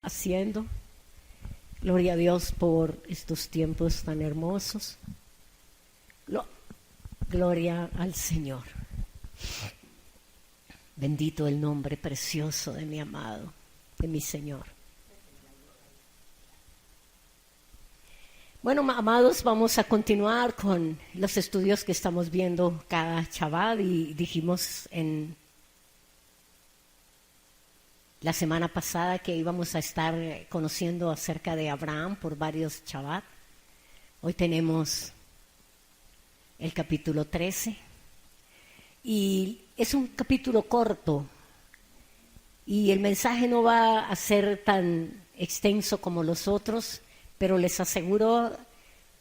haciendo. Gloria a Dios por estos tiempos tan hermosos. Gloria al Señor. Bendito el nombre precioso de mi amado, de mi Señor. Bueno, amados, vamos a continuar con los estudios que estamos viendo cada Shabbat, y dijimos en la semana pasada que íbamos a estar conociendo acerca de Abraham por varios Shabbat. Hoy tenemos el capítulo 13 y es un capítulo corto y el mensaje no va a ser tan extenso como los otros, pero les aseguro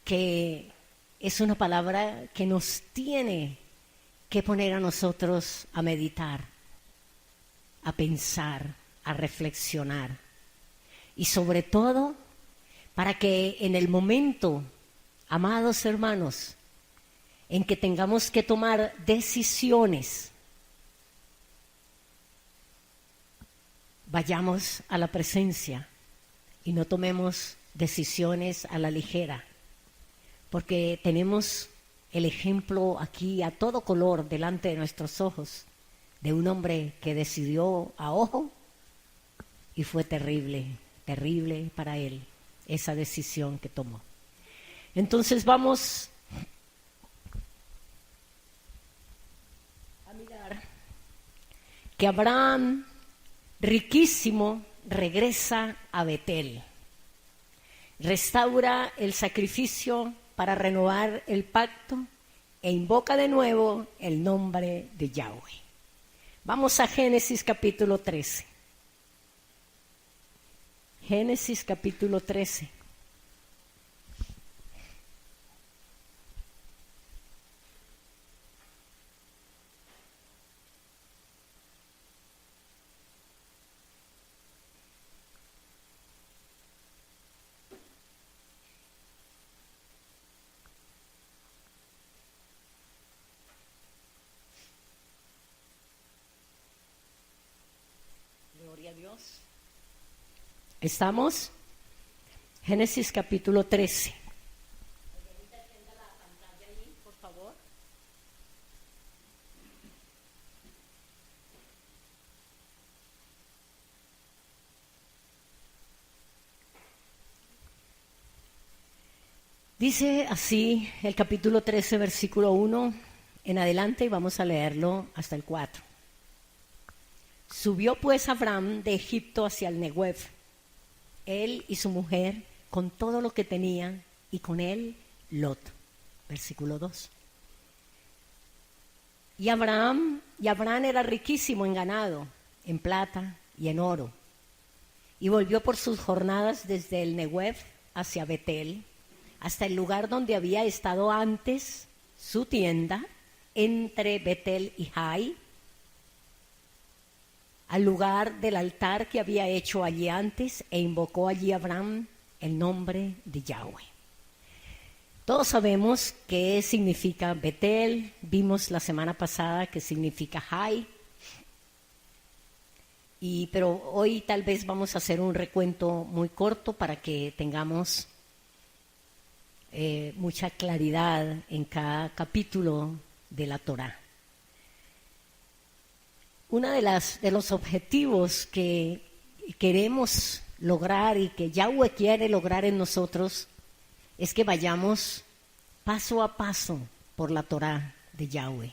que es una palabra que nos tiene que poner a nosotros a meditar, a pensar, a reflexionar, y sobre todo para que en el momento, amados hermanos, en que tengamos que tomar decisiones, vayamos a la presencia y no tomemos decisiones a la ligera, porque tenemos el ejemplo aquí a todo color delante de nuestros ojos de un hombre que decidió a ojo y fue terrible, terrible para él esa decisión que tomó. Entonces vamos a mirar que Abraham, riquísimo, regresa a Betel. Restaura el sacrificio para renovar el pacto e invoca de nuevo el nombre de Yahweh. Vamos a Génesis capítulo 13. Génesis capítulo 13. Gloria a Dios. ¿Estamos? Génesis capítulo 13. Por favor. Dice así el capítulo 13, versículo 1 en adelante, y vamos a leerlo hasta el 4. Subió pues Abraham de Egipto hacia el Negev, él y su mujer, con todo lo que tenían, y con él Lot. Versículo 2. Y Abraham era riquísimo en ganado, en plata y en oro. Y volvió por sus jornadas desde el Negev hacia Betel, hasta el lugar donde había estado antes su tienda, entre Betel y Jai, al lugar del altar que había hecho allí antes, e invocó allí Abraham el nombre de Yahweh. Todos sabemos qué significa Betel, vimos la semana pasada que significa Jai, pero hoy tal vez vamos a hacer un recuento muy corto para que tengamos mucha claridad en cada capítulo de la Torá. Uno de los objetivos que queremos lograr y que Yahweh quiere lograr en nosotros es que vayamos paso a paso por la Torá de Yahweh.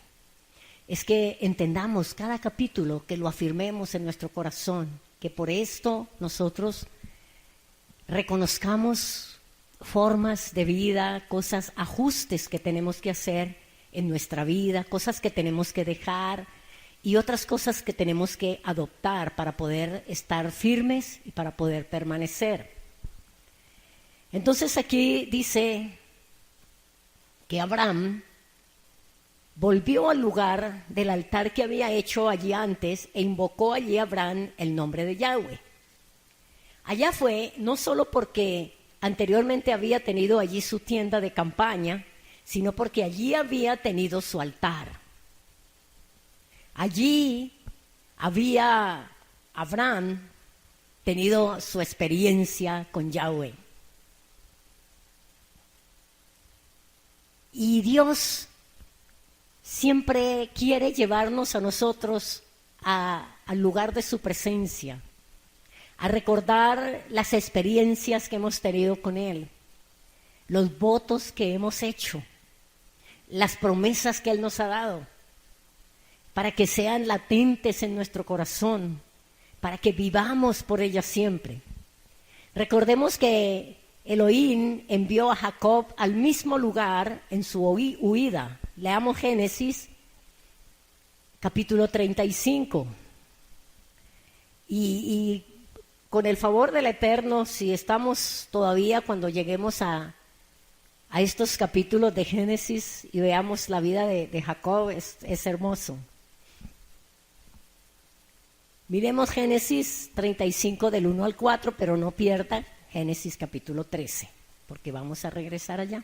Es que entendamos cada capítulo, que lo afirmemos en nuestro corazón, que por esto nosotros reconozcamos formas de vida, cosas, ajustes que tenemos que hacer en nuestra vida, cosas que tenemos que dejar, y otras cosas que tenemos que adoptar para poder estar firmes y para poder permanecer. Entonces aquí dice que Abraham volvió al lugar del altar que había hecho allí antes e invocó allí a Abraham el nombre de Yahweh. Allá fue no solo porque anteriormente había tenido allí su tienda de campaña, sino porque allí había tenido su altar. Allí había Abraham tenido su experiencia con Yahweh. Y Dios siempre quiere llevarnos a nosotros al lugar de su presencia, a recordar las experiencias que hemos tenido con Él, los votos que hemos hecho, las promesas que Él nos ha dado, para que sean latentes en nuestro corazón, para que vivamos por ellas siempre. Recordemos que Elohim envió a Jacob al mismo lugar en su huida. Leamos Génesis, capítulo 35. Y con el favor del Eterno, si estamos todavía cuando lleguemos a estos capítulos de Génesis y veamos la vida de Jacob, es hermoso. Miremos Génesis 35 del 1 al 4, pero no pierda Génesis capítulo 13, porque vamos a regresar allá.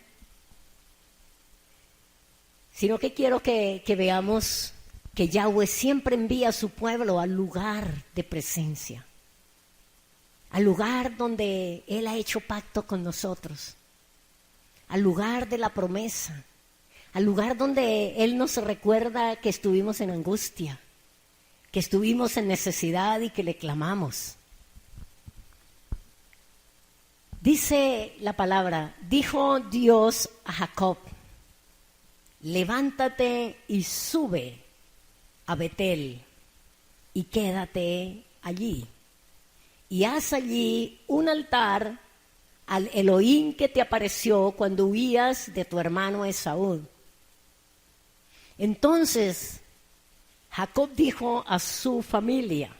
Sino que quiero que veamos que Yahweh siempre envía a su pueblo al lugar de presencia, al lugar donde Él ha hecho pacto con nosotros, al lugar de la promesa, al lugar donde Él nos recuerda que estuvimos en angustia, que estuvimos en necesidad y que le clamamos. Dice la palabra, dijo Dios a Jacob, levántate y sube a Betel y quédate allí. Y haz allí un altar al Elohim que te apareció cuando huías de tu hermano Esaú. Entonces Jacob dijo a su familia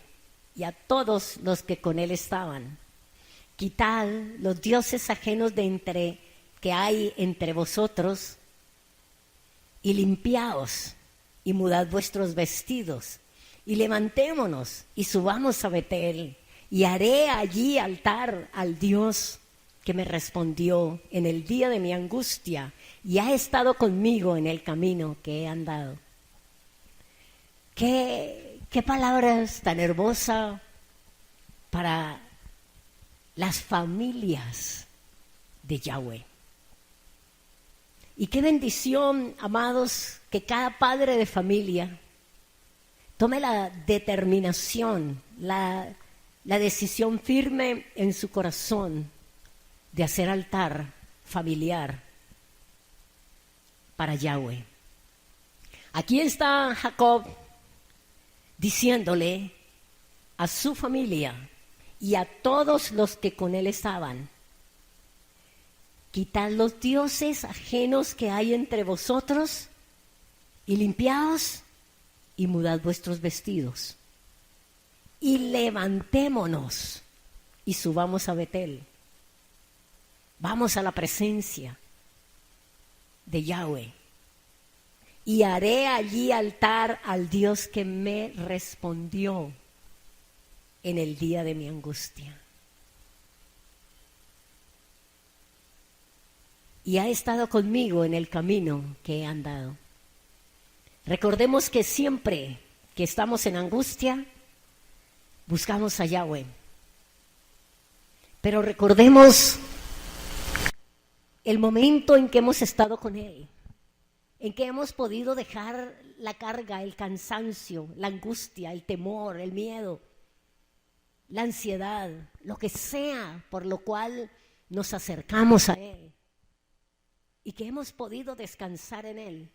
y a todos los que con él estaban, quitad los dioses ajenos que hay entre vosotros y limpiaos y mudad vuestros vestidos y levantémonos y subamos a Betel y haré allí altar al Dios que me respondió en el día de mi angustia y ha estado conmigo en el camino que he andado. Qué palabras tan hermosas para las familias de Yahweh. Y qué bendición, amados, que cada padre de familia tome la determinación, la decisión firme en su corazón de hacer altar familiar para Yahweh. Aquí está Jacob diciéndole a su familia y a todos los que con él estaban, quitad los dioses ajenos que hay entre vosotros y limpiaos y mudad vuestros vestidos y levantémonos y subamos a Betel. Vamos a la presencia de Yahweh y haré allí altar al Dios que me respondió en el día de mi angustia. Y ha estado conmigo en el camino que he andado. Recordemos que siempre que estamos en angustia, buscamos a Yahweh. Pero recordemos el momento en que hemos estado con Él, en que hemos podido dejar la carga, el cansancio, la angustia, el temor, el miedo, la ansiedad, lo que sea por lo cual nos acercamos a Él y que hemos podido descansar en Él.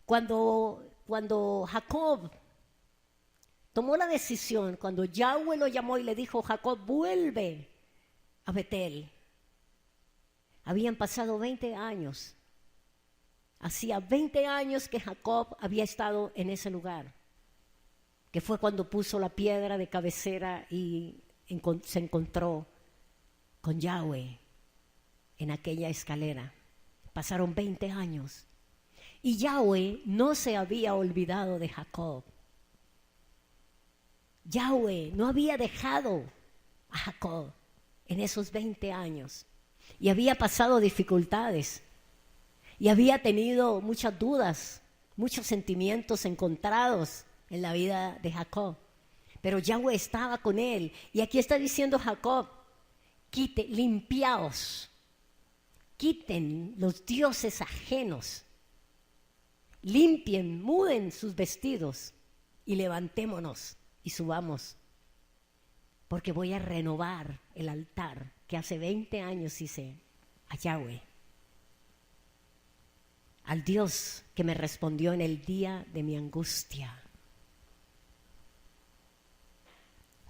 Cuando Jacob tomó la decisión, cuando Yahweh lo llamó y le dijo, Jacob, vuelve a Betel. Habían pasado 20 años. Hacía 20 años que Jacob había estado en ese lugar, que fue cuando puso la piedra de cabecera y se encontró con Yahweh en aquella escalera. Pasaron 20 años y Yahweh no se había olvidado de Jacob. Yahweh no había dejado a Jacob en esos 20 años y había pasado dificultades y había tenido muchas dudas, muchos sentimientos encontrados en la vida de Jacob. Pero Yahweh estaba con él. Y aquí está diciendo Jacob, limpiaos, quiten los dioses ajenos, limpien, muden sus vestidos y levantémonos y subamos, porque voy a renovar el altar que hace 20 años hice a Yahweh, al Dios que me respondió en el día de mi angustia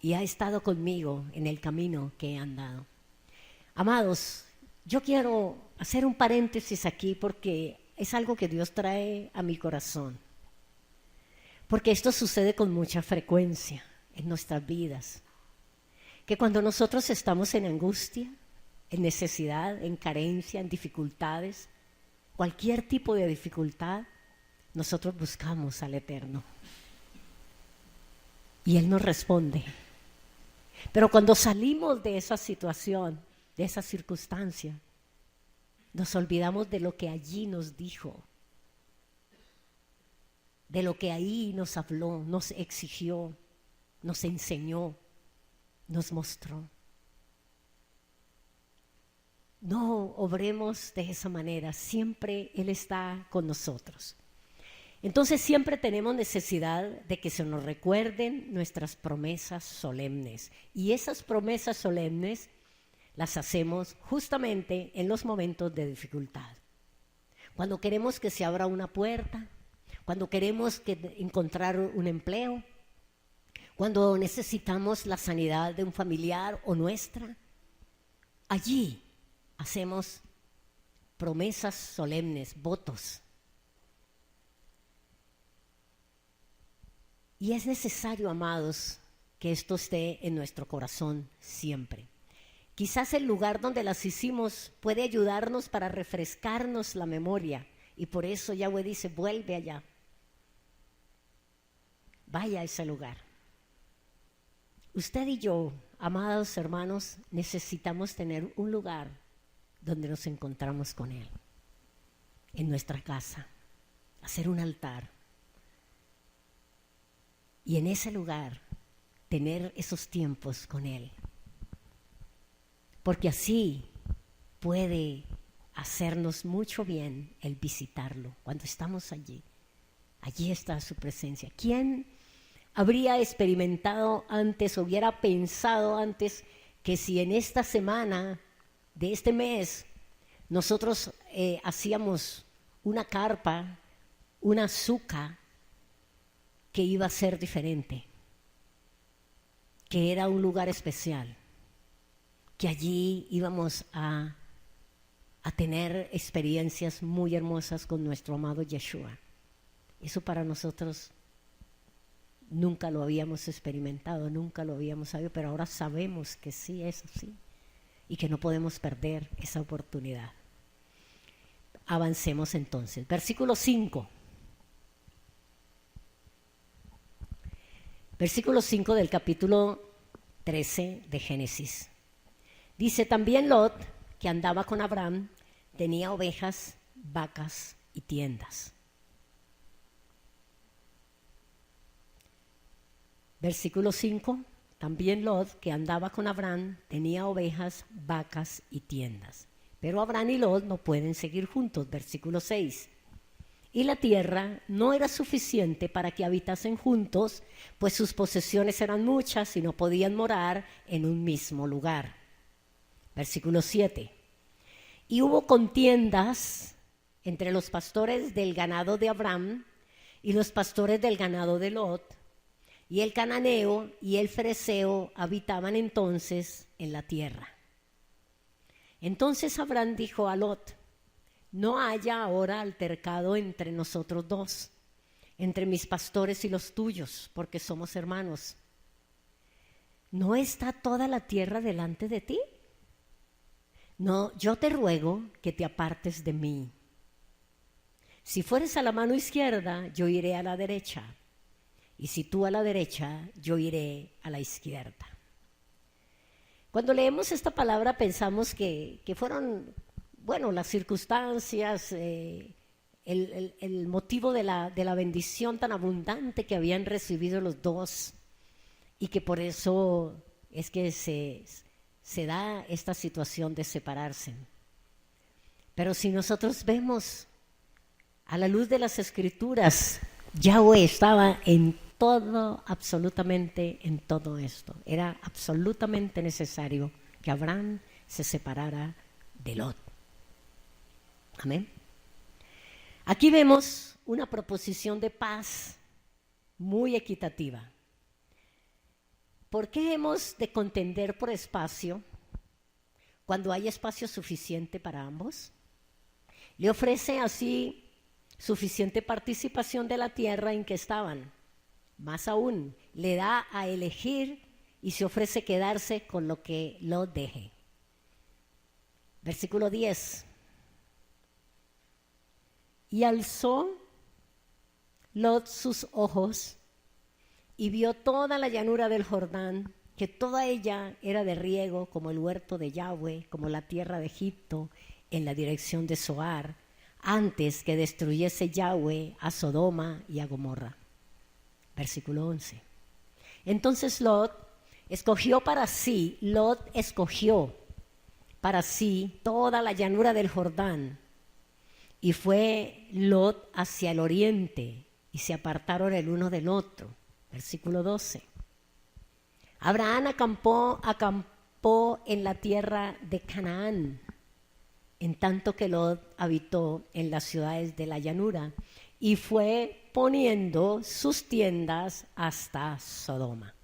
y ha estado conmigo en el camino que he andado. Amados, yo quiero hacer un paréntesis aquí porque es algo que Dios trae a mi corazón, porque esto sucede con mucha frecuencia en nuestras vidas, que cuando nosotros estamos en angustia, en necesidad, en carencia, en dificultades, cualquier tipo de dificultad, nosotros buscamos al Eterno y Él nos responde. Pero cuando salimos de esa situación, de esa circunstancia, nos olvidamos de lo que allí nos dijo, de lo que ahí nos habló, nos exigió, nos enseñó, nos mostró. No obremos de esa manera, siempre Él está con nosotros. Entonces siempre tenemos necesidad de que se nos recuerden nuestras promesas solemnes. Y esas promesas solemnes las hacemos justamente en los momentos de dificultad. Cuando queremos que se abra una puerta, cuando queremos encontrar un empleo, cuando necesitamos la sanidad de un familiar o nuestra, allí hacemos promesas solemnes, votos. Y es necesario, amados, que esto esté en nuestro corazón siempre. Quizás el lugar donde las hicimos puede ayudarnos para refrescarnos la memoria. Y por eso Yahweh dice, vuelve allá. Vaya a ese lugar. Usted y yo, amados hermanos, necesitamos tener un lugar donde nos encontramos con Él. En nuestra casa. Hacer un altar. Y en ese lugar, tener esos tiempos con Él. Porque así puede hacernos mucho bien el visitarlo. Cuando estamos allí, allí está su presencia. ¿Quién habría experimentado antes, hubiera pensado antes que si en esta semana de este mes nosotros hacíamos una carpa, una suca, que iba a ser diferente, que era un lugar especial, que allí íbamos a tener experiencias muy hermosas con nuestro amado Yeshua? Eso para nosotros nunca lo habíamos experimentado, nunca lo habíamos sabido, pero ahora sabemos que sí es así y que no podemos perder esa oportunidad. Avancemos entonces. Versículo 5. Versículo 5 del capítulo 13 de Génesis. Dice, también Lot, que andaba con Abraham, tenía ovejas, vacas y tiendas. Versículo 5, también Lot, que andaba con Abraham, tenía ovejas, vacas y tiendas. Pero Abraham y Lot no pueden seguir juntos. Versículo 6. Y la tierra no era suficiente para que habitasen juntos, pues sus posesiones eran muchas y no podían morar en un mismo lugar. Versículo 7. Y hubo contiendas entre los pastores del ganado de Abraham y los pastores del ganado de Lot, y el cananeo y el fereceo habitaban entonces en la tierra. Entonces Abraham dijo a Lot, no haya ahora altercado entre nosotros dos, entre mis pastores y los tuyos, porque somos hermanos. ¿No está toda la tierra delante de ti? No, yo te ruego que te apartes de mí. Si fueres a la mano izquierda, yo iré a la derecha, y si tú a la derecha, yo iré a la izquierda. Cuando leemos esta palabra pensamos que fueron, bueno, las circunstancias, el motivo de la bendición tan abundante que habían recibido los dos, y que por eso es que se da esta situación de separarse. Pero si nosotros vemos a la luz de las Escrituras, Yahweh estaba en todo, absolutamente en todo esto. Era absolutamente necesario que Abraham se separara de Lot. Amén. Aquí vemos una proposición de paz muy equitativa. ¿Por qué hemos de contender por espacio cuando hay espacio suficiente para ambos? Le ofrece así suficiente participación de la tierra en que estaban. Más aún, le da a elegir y se ofrece quedarse con lo que Lot deje. Versículo 10. Y alzó Lot sus ojos y vio toda la llanura del Jordán, que toda ella era de riego, como el huerto de Yahweh, como la tierra de Egipto, en la dirección de Zoar, antes que destruyese Yahweh a Sodoma y a Gomorra. Versículo 11. Entonces Lot escogió para sí toda la llanura del Jordán, y fue Lot hacia el oriente, y se apartaron el uno del otro. Versículo 12. Abraham acampó en la tierra de Canaán, en tanto que Lot habitó en las ciudades de la llanura, y fue poniendo sus tiendas hasta Sodoma.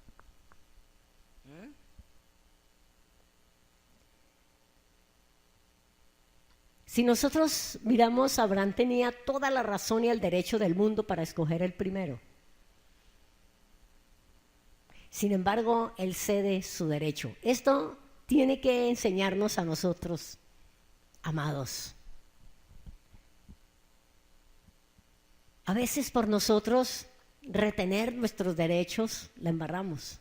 Si nosotros miramos, Abraham tenía toda la razón y el derecho del mundo para escoger el primero. Sin embargo, él cede su derecho. Esto tiene que enseñarnos a nosotros, amados. A veces por nosotros retener nuestros derechos la embarramos.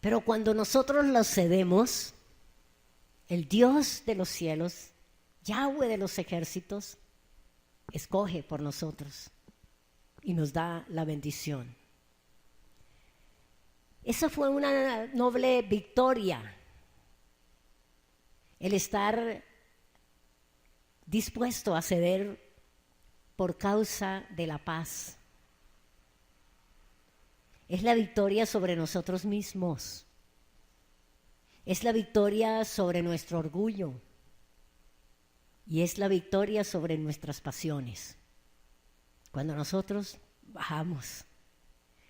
Pero cuando nosotros los cedemos, el Dios de los cielos, Yahweh de los ejércitos, escoge por nosotros y nos da la bendición. Esa fue una noble victoria, el estar dispuesto a ceder por causa de la paz. Es la victoria sobre nosotros mismos, es la victoria sobre nuestro orgullo y es la victoria sobre nuestras pasiones. Cuando nosotros bajamos,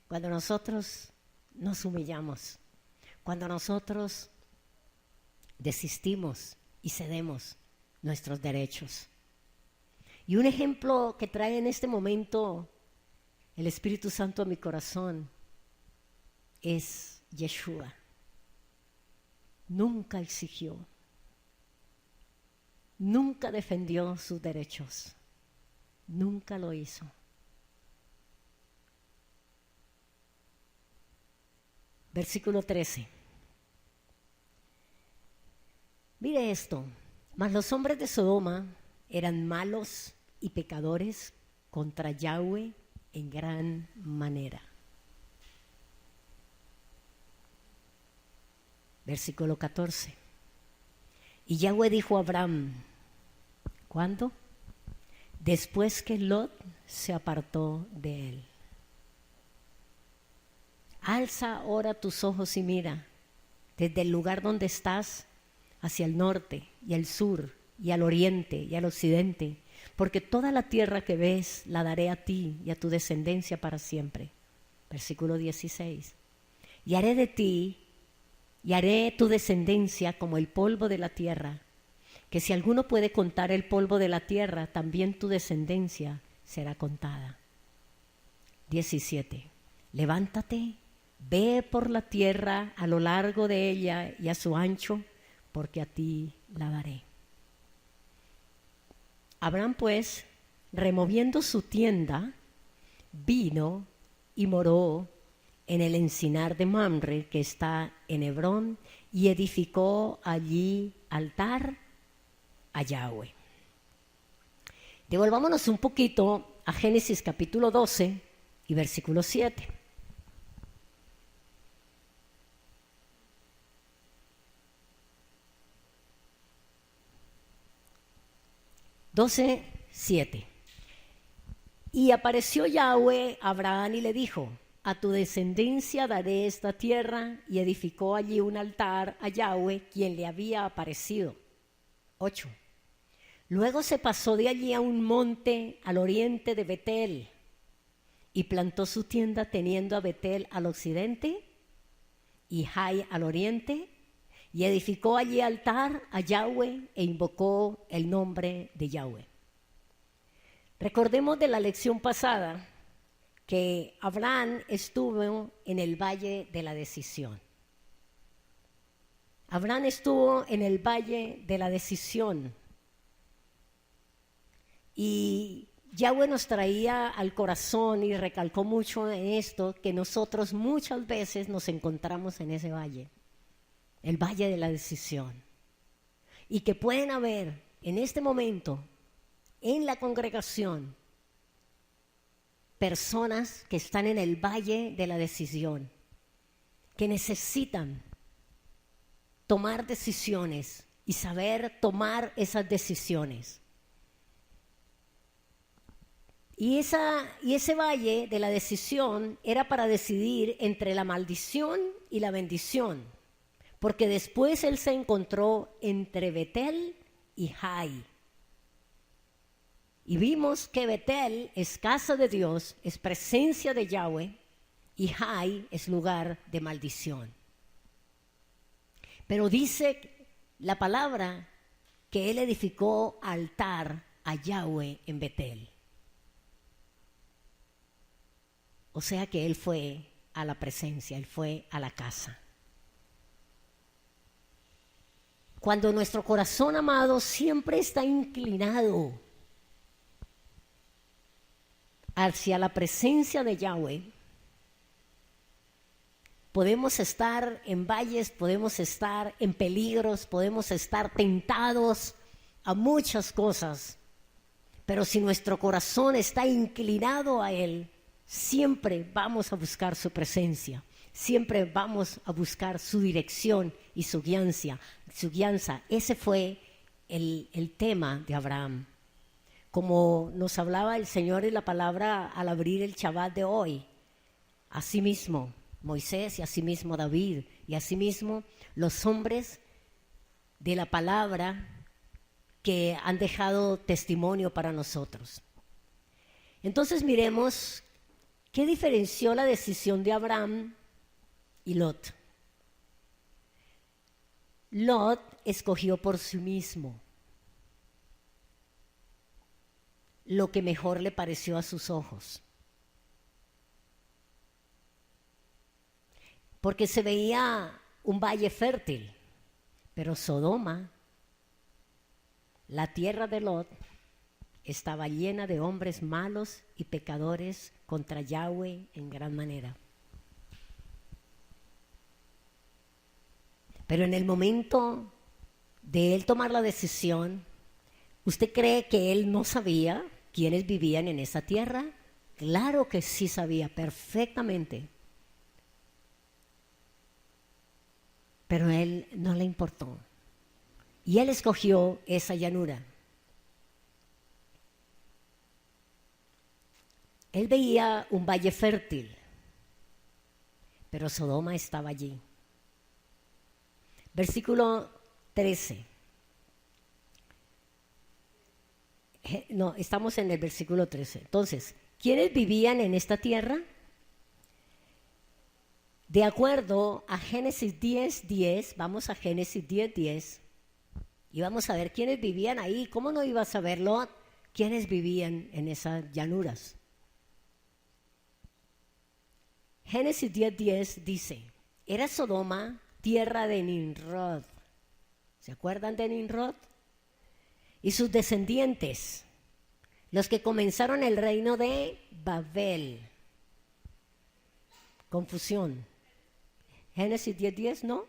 cuando nosotros nos humillamos, cuando nosotros desistimos y cedemos nuestros derechos. Y un ejemplo que trae en este momento el Espíritu Santo a mi corazón es Yeshua. Nunca exigió, nunca defendió sus derechos, nunca lo hizo. Versículo 13. Mire esto, mas los hombres de Sodoma eran malos y pecadores contra Yahweh en gran manera. Versículo 14. Y Yahweh dijo a Abraham, ¿cuándo? Después que Lot se apartó de él. Alza ahora tus ojos y mira, desde el lugar donde estás, hacia el norte y al sur y al oriente y al occidente, porque toda la tierra que ves la daré a ti y a tu descendencia para siempre. Versículo 16. Y haré de ti y haré tu descendencia como el polvo de la tierra, que si alguno puede contar el polvo de la tierra, también tu descendencia será contada. 17. Levántate, ve por la tierra a lo largo de ella y a su ancho, porque a ti la daré. Abraham, pues, removiendo su tienda, vino y moró en el encinar de Mamre, que está en Hebrón, y edificó allí altar a Yahweh. Devolvámonos un poquito a Génesis capítulo 12 y versículo 7. 12:7. Y apareció Yahweh a Abraham y le dijo: a tu descendencia daré esta tierra, y edificó allí un altar a Yahweh, quien le había aparecido. 8. Luego se pasó de allí a un monte al oriente de Betel, y plantó su tienda teniendo a Betel al occidente y Jai al oriente, y edificó allí altar a Yahweh e invocó el nombre de Yahweh. Recordemos de la lección pasada que Abraham estuvo en el valle de la decisión. Abraham estuvo en el valle de la decisión y Yahweh nos traía al corazón y recalcó mucho en esto, que nosotros muchas veces nos encontramos en ese valle, el valle de la decisión, y que pueden haber en este momento en la congregación personas que están en el valle de la decisión, que necesitan tomar decisiones y saber tomar esas decisiones. Y ese valle de la decisión era para decidir entre la maldición y la bendición, porque después él se encontró entre Betel y Jai. Y vimos que Betel es casa de Dios, es presencia de Yahweh, y Jai es lugar de maldición. Pero dice la palabra que él edificó altar a Yahweh en Betel. O sea que él fue a la presencia, él fue a la casa. Cuando nuestro corazón, amado, siempre está inclinado hacia la presencia de Yahweh, podemos estar en valles, podemos estar en peligros, podemos estar tentados a muchas cosas, pero si nuestro corazón está inclinado a Él, siempre vamos a buscar su presencia, siempre vamos a buscar su dirección y su guianza. Ese fue el tema de Abraham. Como nos hablaba el Señor en la palabra al abrir el Shabbat de hoy, asimismo Moisés y asimismo David y asimismo los hombres de la palabra que han dejado testimonio para nosotros. Entonces miremos qué diferenció la decisión de Abraham y Lot. Lot escogió por sí mismo lo que mejor le pareció a sus ojos, porque se veía un valle fértil, pero Sodoma, la tierra de Lot, estaba llena de hombres malos y pecadores contra Yahweh en gran manera. Pero en el momento de él tomar la decisión, ¿usted cree que él no sabía quiénes vivían en esa tierra? Claro que sí sabía perfectamente. Pero a él no le importó. Y él escogió esa llanura. Él veía un valle fértil, pero Sodoma estaba allí. Versículo 13. No, estamos en el versículo 13. Entonces, ¿quiénes vivían en esta tierra? De acuerdo a Génesis 10:10, vamos a Génesis 10:10 y vamos a ver quiénes vivían ahí. ¿Cómo no iba a saber Lot quiénes vivían en esas llanuras? Génesis 10:10 dice: era Sodoma tierra de Nimrod. ¿Se acuerdan de Nimrod? Y sus descendientes, los que comenzaron el reino de Babel. Confusión. Génesis 10:10, ¿no?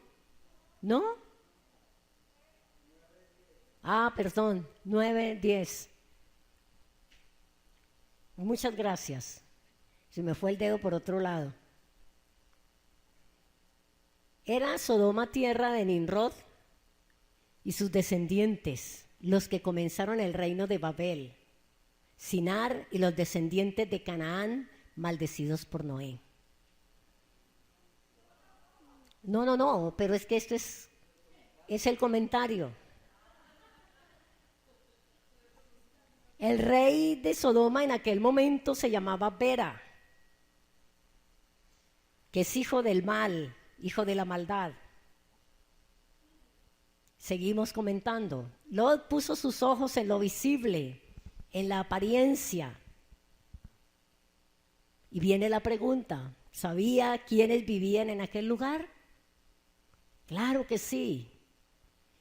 ¿No? Perdón, 9:10. Muchas gracias. Se me fue el dedo por otro lado. Era Sodoma tierra de Nimrod y sus descendientes, los que comenzaron el reino de Babel, Sinar y los descendientes de Canaán, maldecidos por Noé. No, pero es que esto es el comentario. El rey de Sodoma en aquel momento se llamaba Bera, que es hijo del mal, hijo de la maldad. Seguimos comentando. Lot puso sus ojos en lo visible, en la apariencia. Y viene la pregunta, ¿sabía quiénes vivían en aquel lugar? Claro que sí.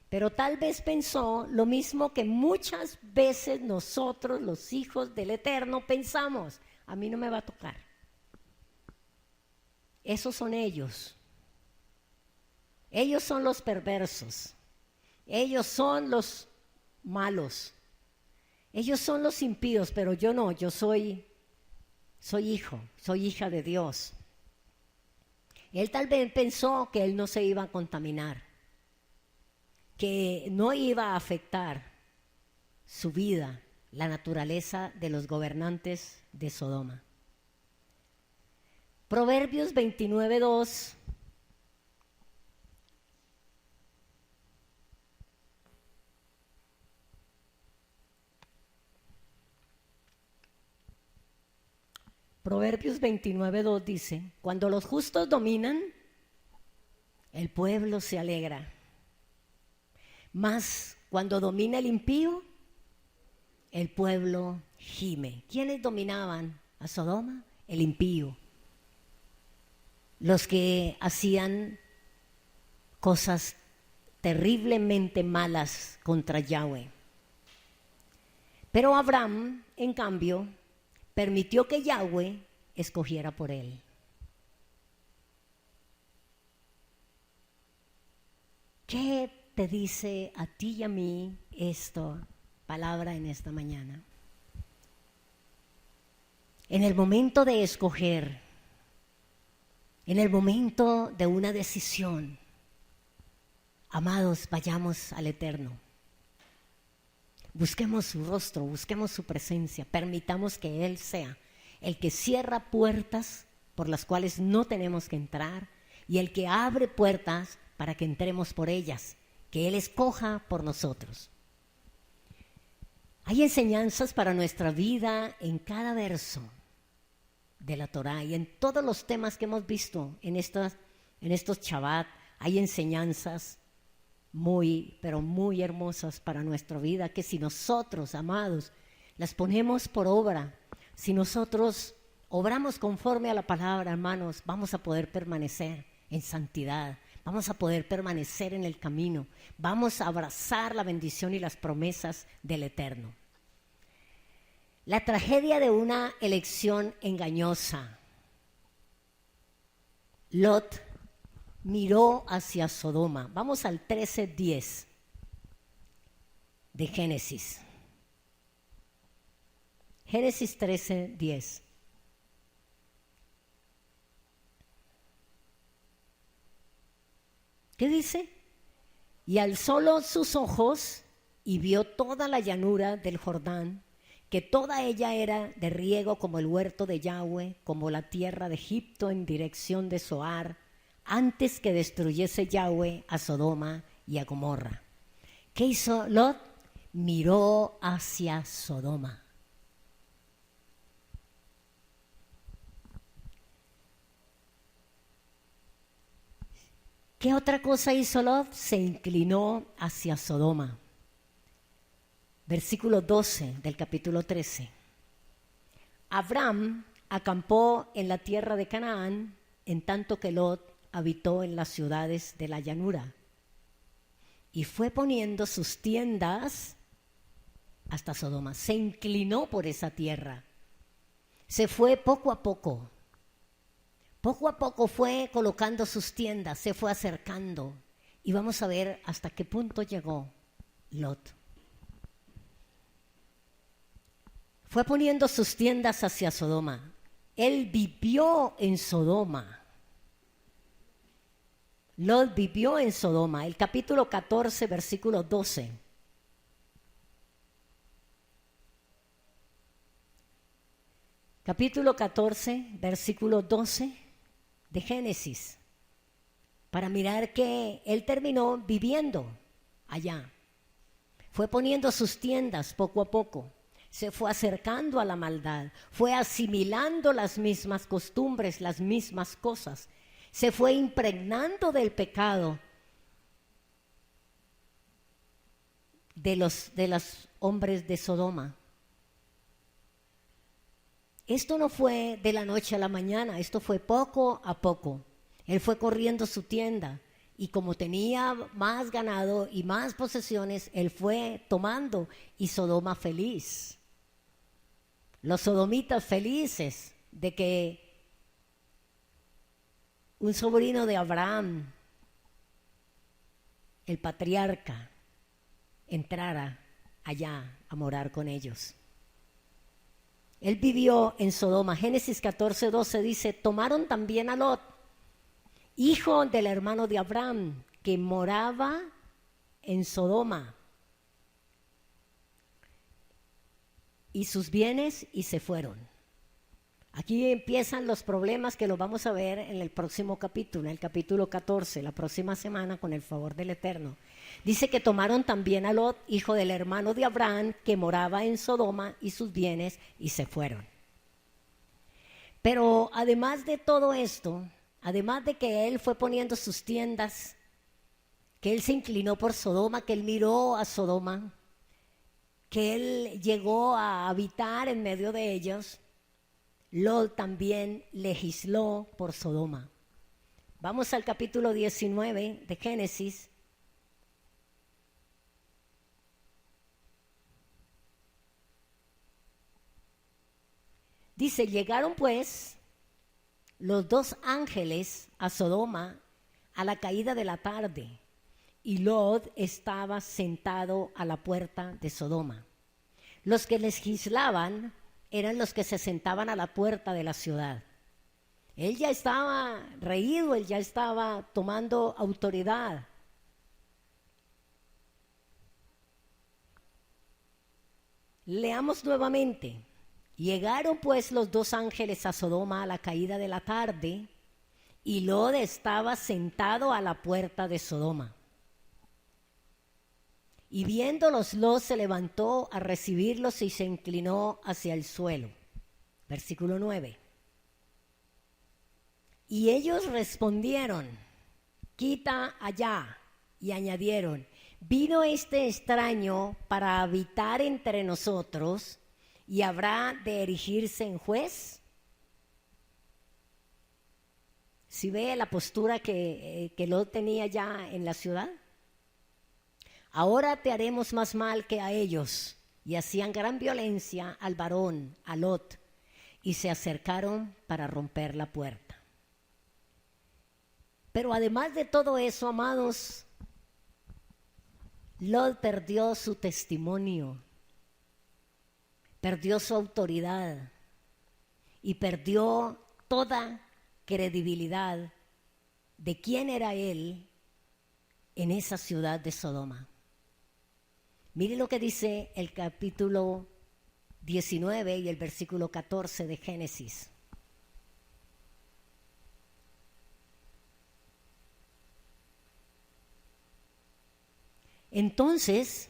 Pero tal vez pensó lo mismo que muchas veces nosotros, los hijos del Eterno, pensamos. A mí no me va a tocar. Esos son ellos. Ellos son los perversos. Ellos son los malos. Ellos son los impíos, pero yo no, yo soy hijo, soy hija de Dios. Él tal vez pensó que él no se iba a contaminar, que no iba a afectar su vida, la naturaleza de los gobernantes de Sodoma. Proverbios 29:2. Proverbios 29:2 dice, cuando los justos dominan, el pueblo se alegra. Mas cuando domina el impío, el pueblo gime. ¿Quiénes dominaban a Sodoma? El impío. Los que hacían cosas terriblemente malas contra Yahweh. Pero Abraham, en cambio, permitió que Yahweh escogiera por él. ¿Qué te dice a ti y a mí esta palabra en esta mañana? En el momento de escoger, en el momento de una decisión, amados, vayamos al Eterno. Busquemos su rostro, busquemos su presencia, permitamos que Él sea el que cierra puertas por las cuales no tenemos que entrar y el que abre puertas para que entremos por ellas, que Él escoja por nosotros. Hay enseñanzas para nuestra vida en cada verso de la Torá y en todos los temas que hemos visto en estos Shabbat. Hay enseñanzas pero muy hermosas para nuestra vida, que si nosotros, amados, las ponemos por obra, si nosotros obramos conforme a la palabra, hermanos, vamos a poder permanecer en santidad, vamos a poder permanecer en el camino, vamos a abrazar la bendición y las promesas del Eterno. La tragedia de una elección engañosa. Lot miró hacia Sodoma. Vamos al 13:10 de Génesis. Génesis 13:10. ¿Qué dice? Y alzó sus ojos y vio toda la llanura del Jordán, que toda ella era de riego como el huerto de Yahweh, como la tierra de Egipto en dirección de Zoar, antes que destruyese Yahweh a Sodoma y a Gomorra. ¿Qué hizo Lot? Miró hacia Sodoma. ¿Qué otra cosa hizo Lot? Se inclinó hacia Sodoma. Versículo 12 del capítulo 13. Abraham acampó en la tierra de Canaán, en tanto que Lot habitó en las ciudades de la llanura. Y fue poniendo sus tiendas hasta Sodoma. Se inclinó por esa tierra. Se fue poco a poco. Poco a poco fue colocando sus tiendas, se fue acercando. Y vamos a ver hasta qué punto llegó Lot. Fue poniendo sus tiendas hacia Sodoma. Él vivió en Sodoma. Lot vivió en Sodoma. El capítulo 14, versículo 12. capítulo 14, versículo 12 de Génesis, para mirar que él terminó viviendo allá. Fue poniendo sus tiendas poco a poco, se fue acercando a la maldad, fue asimilando las mismas costumbres, las mismas cosas, se fue impregnando del pecado de los hombres de Sodoma. Esto no fue de la noche a la mañana, esto fue poco a poco. Él fue corriendo su tienda y como tenía más ganado y más posesiones, él fue tomando y Sodoma feliz. Los sodomitas felices de que un sobrino de Abraham, el patriarca, entrara allá a morar con ellos. Él vivió en Sodoma. Génesis 14:12 dice, tomaron también a Lot, hijo del hermano de Abraham, que moraba en Sodoma, y sus bienes, y se fueron. Aquí empiezan los problemas que los vamos a ver en el próximo capítulo, en el capítulo 14, la próxima semana, con el favor del Eterno. Dice que tomaron también a Lot, hijo del hermano de Abraham, que moraba en Sodoma, y sus bienes, y se fueron. Pero además de todo esto, además de que él fue poniendo sus tiendas, que él se inclinó por Sodoma, que él miró a Sodoma, que él llegó a habitar en medio de ellos, Lot también legisló por Sodoma. Vamos al capítulo 19 de Génesis. Dice, llegaron pues los dos ángeles a Sodoma a la caída de la tarde, y Lot estaba sentado a la puerta de Sodoma. Los que legislaban eran los que se sentaban a la puerta de la ciudad. Él ya estaba reído, él ya estaba tomando autoridad. Leamos nuevamente. Llegaron pues los dos ángeles a Sodoma a la caída de la tarde, y Lot estaba sentado a la puerta de Sodoma. Y viéndolos, Lot se levantó a recibirlos y se inclinó hacia el suelo. Versículo 9. Y ellos respondieron, quita allá. Y añadieron, vino este extraño para habitar entre nosotros, y habrá de erigirse en juez. ¿Sí ve la postura que Lot tenía ya en la ciudad? Ahora te haremos más mal que a ellos. Y hacían gran violencia al varón, a Lot, y se acercaron para romper la puerta. Pero además de todo eso, amados, Lot perdió su testimonio, perdió su autoridad y perdió toda credibilidad de quién era él en esa ciudad de Sodoma. Mire lo que dice el capítulo 19 y el versículo 14 de Génesis. Entonces,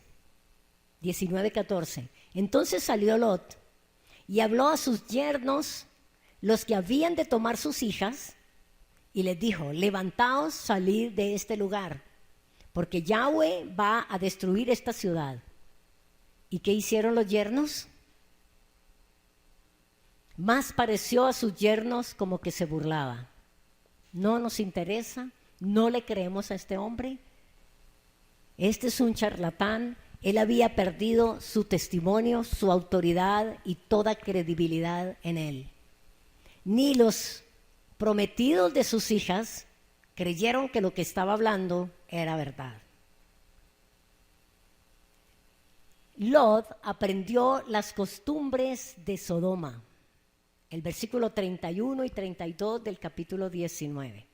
19:14, entonces salió Lot y habló a sus yernos, los que habían de tomar sus hijas, y les dijo, levantaos, salid de este lugar, porque Yahweh va a destruir esta ciudad. ¿Y qué hicieron los yernos? Más pareció a sus yernos como que se burlaba. No nos interesa, no le creemos a este hombre. Este es un charlatán. Él había perdido su testimonio, su autoridad y toda credibilidad en él. Ni los prometidos de sus hijas creyeron que lo que estaba hablando era verdad. Lot aprendió las costumbres de Sodoma. El versículo 31 y 32 del capítulo 19.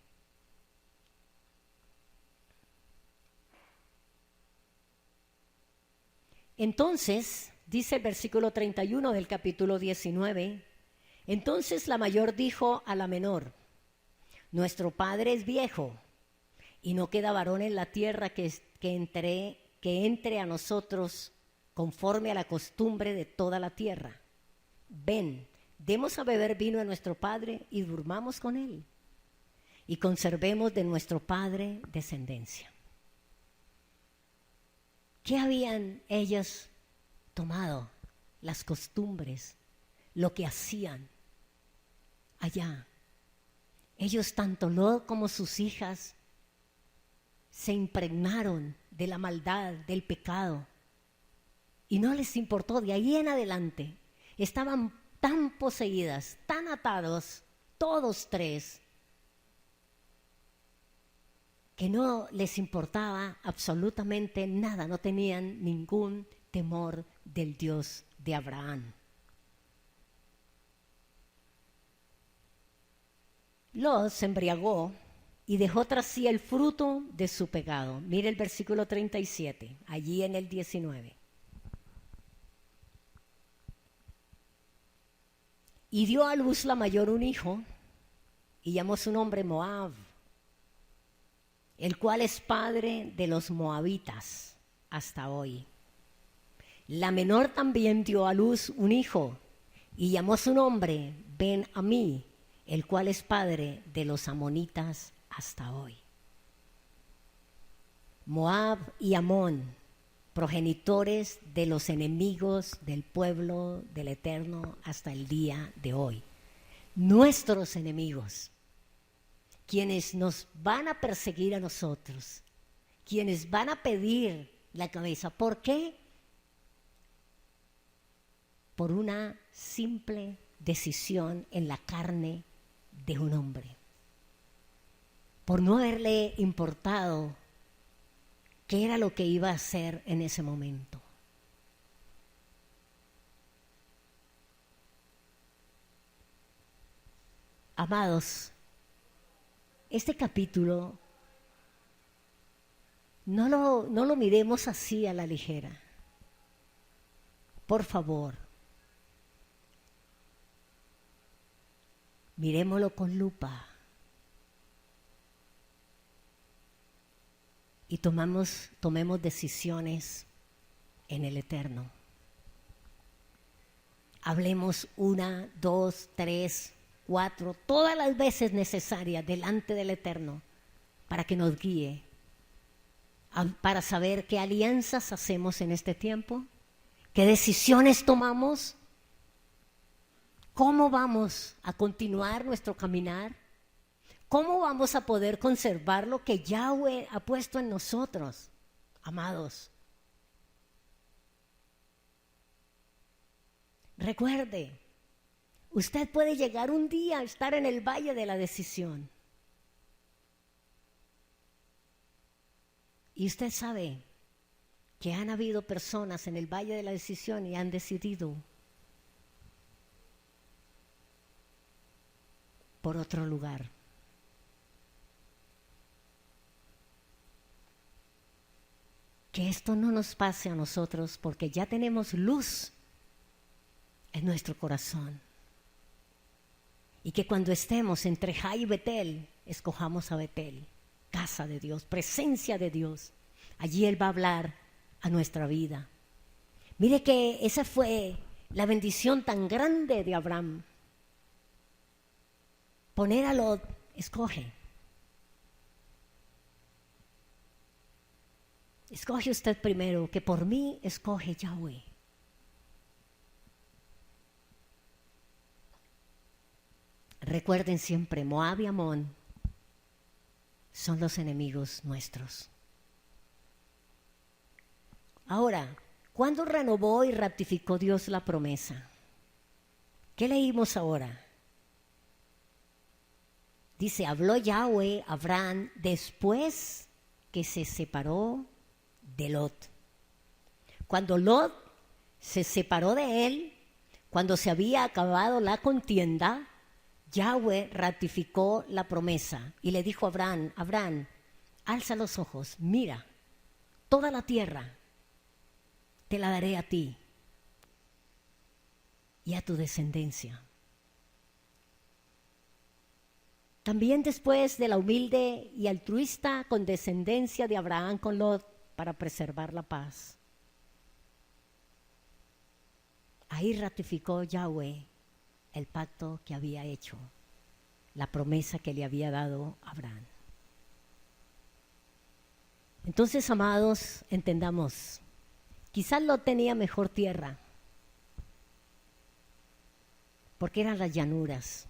Entonces, dice el versículo 31 del capítulo 19, Entonces la mayor dijo a la menor: nuestro padre es viejo y no queda varón en la tierra que entre a nosotros conforme a la costumbre de toda la tierra. Ven, demos a beber vino a nuestro padre y durmamos con él, y conservemos de nuestro padre descendencia. ¿Qué habían ellos tomado? Las costumbres, lo que hacían allá. Ellos, tanto Lot como sus hijas, se impregnaron de la maldad, del pecado, y no les importó. De ahí en adelante estaban tan poseídas, tan atados, todos tres, que no les importaba absolutamente nada, no tenían ningún temor del Dios de Abraham. Lot se embriagó y dejó tras sí el fruto de su pecado. Mire el versículo 37, allí en el 19. Y dio a luz la mayor un hijo, y llamó su nombre Moab, el cual es padre de los moabitas hasta hoy. La menor también dio a luz un hijo, y llamó su nombre Ben-Amí, el cual es padre de los amonitas hasta hoy. Moab y Amón, progenitores de los enemigos del pueblo del Eterno hasta el día de hoy. Nuestros enemigos, quienes nos van a perseguir a nosotros, quienes van a pedir la cabeza. ¿Por qué? Por una simple decisión en la carne de un hombre, por no haberle importado qué era lo que iba a hacer en ese momento. Amados, este capítulo no lo miremos así a la ligera. Por favor, miremoslo con lupa y tomemos decisiones en el Eterno. Hablemos 1, 2, 3, 4, todas las veces necesarias delante del Eterno para que nos guíe, para saber qué alianzas hacemos en este tiempo, qué decisiones tomamos, cómo vamos a continuar nuestro caminar, cómo vamos a poder conservar lo que Yahweh ha puesto en nosotros, amados. Recuerde, usted puede llegar un día a estar en el valle de la decisión. Y usted sabe que han habido personas en el valle de la decisión y han decidido por otro lugar. Que esto no nos pase a nosotros, porque ya tenemos luz en nuestro corazón. Y que cuando estemos entre Jai y Betel, escojamos a Betel, casa de Dios, presencia de Dios. Allí Él va a hablar a nuestra vida. Mire que esa fue la bendición tan grande de Abraham. Poner a Lot, escoge. Escoge usted primero, que por mí escoge Yahweh. Recuerden siempre, Moab y Amón son los enemigos nuestros. Ahora, ¿cuándo renovó y ratificó Dios la promesa? ¿Qué leímos ahora? Dice, habló Yahweh a Abraham después que se separó de Lot. Cuando Lot se separó de él, cuando se había acabado la contienda, Yahweh ratificó la promesa y le dijo a Abraham, Abraham, alza los ojos, mira, toda la tierra te la daré a ti y a tu descendencia. También después de la humilde y altruista condescendencia de Abraham con Lot para preservar la paz. Ahí ratificó Yahweh el pacto que había hecho, la promesa que le había dado a Abraham. Entonces, amados, entendamos, quizás Lot tenía mejor tierra, porque eran las llanuras.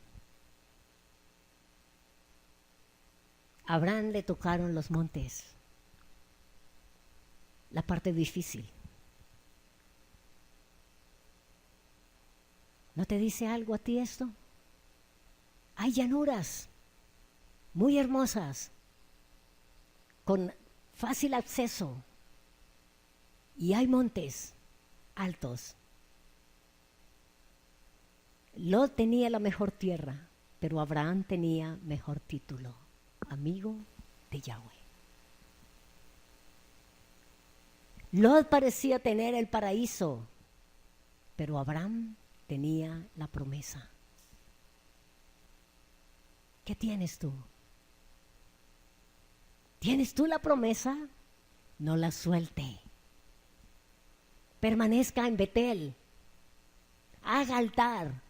A Abraham le tocaron los montes, la parte difícil. ¿No te dice algo a ti esto? Hay llanuras muy hermosas, con fácil acceso, y hay montes altos. Lot tenía la mejor tierra, pero Abraham tenía mejor título, amigo de Yahweh. Lot parecía tener el paraíso, pero Abraham tenía la promesa. ¿Qué tienes tú? ¿Tienes tú la promesa? No la suelte. Permanezca en Betel. Haga altar.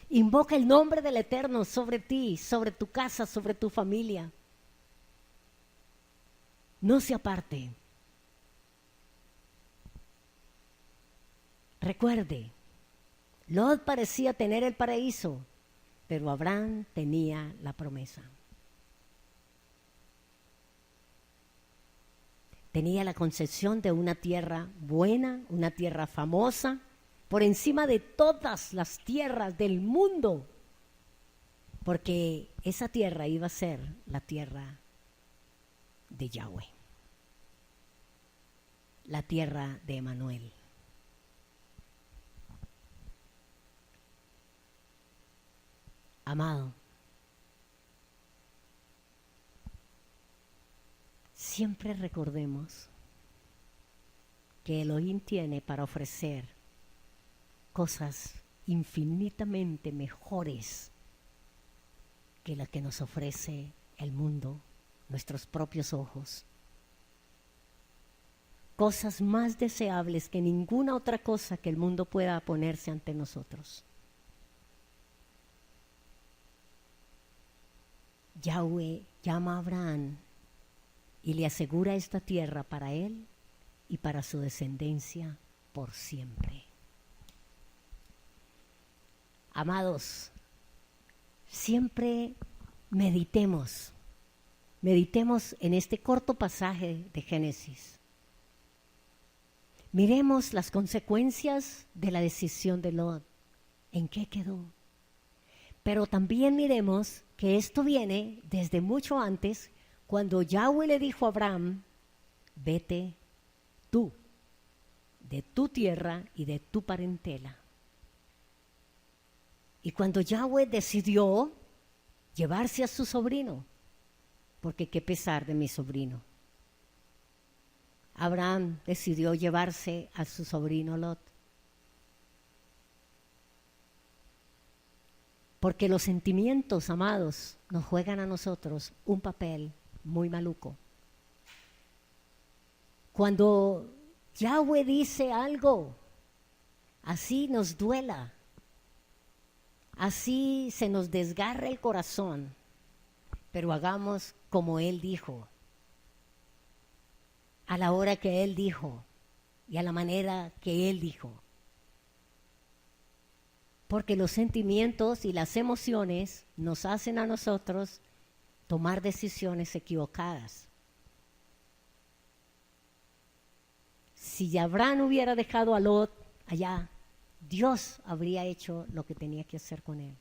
Invoca el nombre del Eterno sobre ti, sobre tu casa, sobre tu familia. No se aparte. Recuerde, Lot parecía tener el paraíso, pero Abraham tenía la promesa. Tenía la concepción de una tierra buena, una tierra famosa, por encima de todas las tierras del mundo, porque esa tierra iba a ser la tierra de Yahweh, la tierra de Emanuel. Amado, siempre recordemos que Elohim tiene para ofrecer cosas infinitamente mejores que las que nos ofrece el mundo, nuestros propios ojos. Cosas más deseables que ninguna otra cosa que el mundo pueda ponerse ante nosotros. Yahweh llama a Abraham y le asegura esta tierra para él y para su descendencia por siempre. Amados, siempre meditemos en este corto pasaje de Génesis. Miremos las consecuencias de la decisión de Lot. ¿En qué quedó? Pero también miremos que esto viene desde mucho antes, cuando Yahweh le dijo a Abraham, vete tú, de tu tierra y de tu parentela. Y cuando Yahweh decidió llevarse a su sobrino, porque qué pesar de mi sobrino, Abraham decidió llevarse a su sobrino Lot. Porque los sentimientos, amados, nos juegan a nosotros un papel muy maluco. Cuando Yahweh dice algo, así nos duela, así se nos desgarra el corazón, pero hagamos como Él dijo, a la hora que Él dijo y a la manera que Él dijo. Porque los sentimientos y las emociones nos hacen a nosotros tomar decisiones equivocadas. Si Abraham hubiera dejado a Lot allá, Dios habría hecho lo que tenía que hacer con él.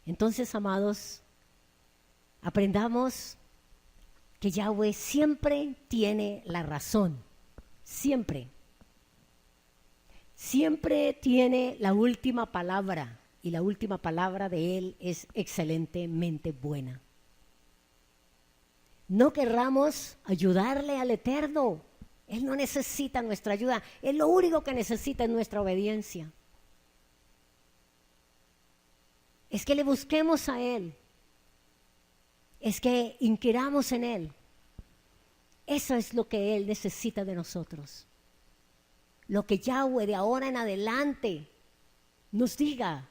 Entonces, amados, aprendamos que Yahweh siempre tiene la razón, siempre. Siempre tiene la última palabra, y la última palabra de Él es excelentemente buena. No querramos ayudarle al Eterno. Él no necesita nuestra ayuda. Él lo único que necesita es nuestra obediencia. es que le busquemos a Él, es que inquiramos en Él. Eso es lo que Él necesita de nosotros. Lo que Yahweh de ahora en adelante nos diga,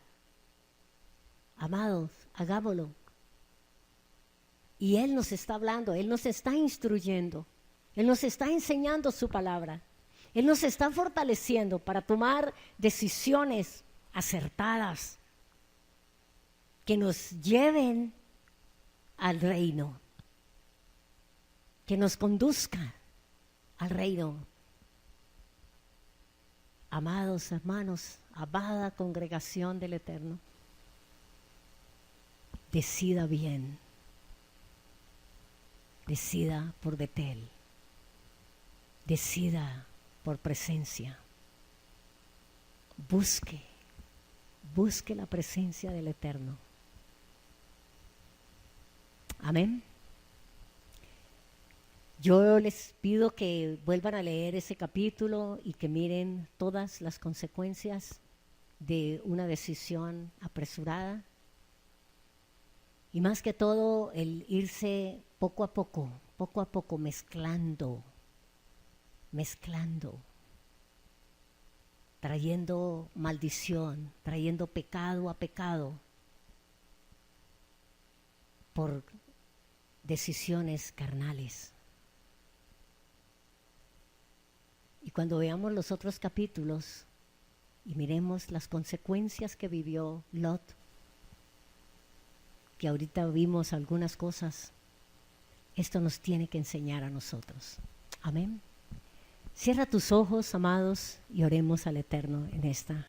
amados, hagámoslo. Y Él nos está hablando, Él nos está instruyendo, Él nos está enseñando su palabra. Él nos está fortaleciendo para tomar decisiones acertadas que nos lleven al reino, que nos conduzca al reino. Amados hermanos, amada congregación del Eterno, decida bien, decida por Betel, decida por presencia, busque la presencia del Eterno. Amén. Yo les pido que vuelvan a leer ese capítulo y que miren todas las consecuencias de una decisión apresurada. Y más que todo, el irse poco a poco mezclando, trayendo maldición, trayendo pecado a pecado por decisiones carnales. Y cuando veamos los otros capítulos y miremos las consecuencias que vivió Lot, que ahorita vimos algunas cosas, esto nos tiene que enseñar a nosotros. Amén. Cierra tus ojos, amados, y oremos al Eterno en esta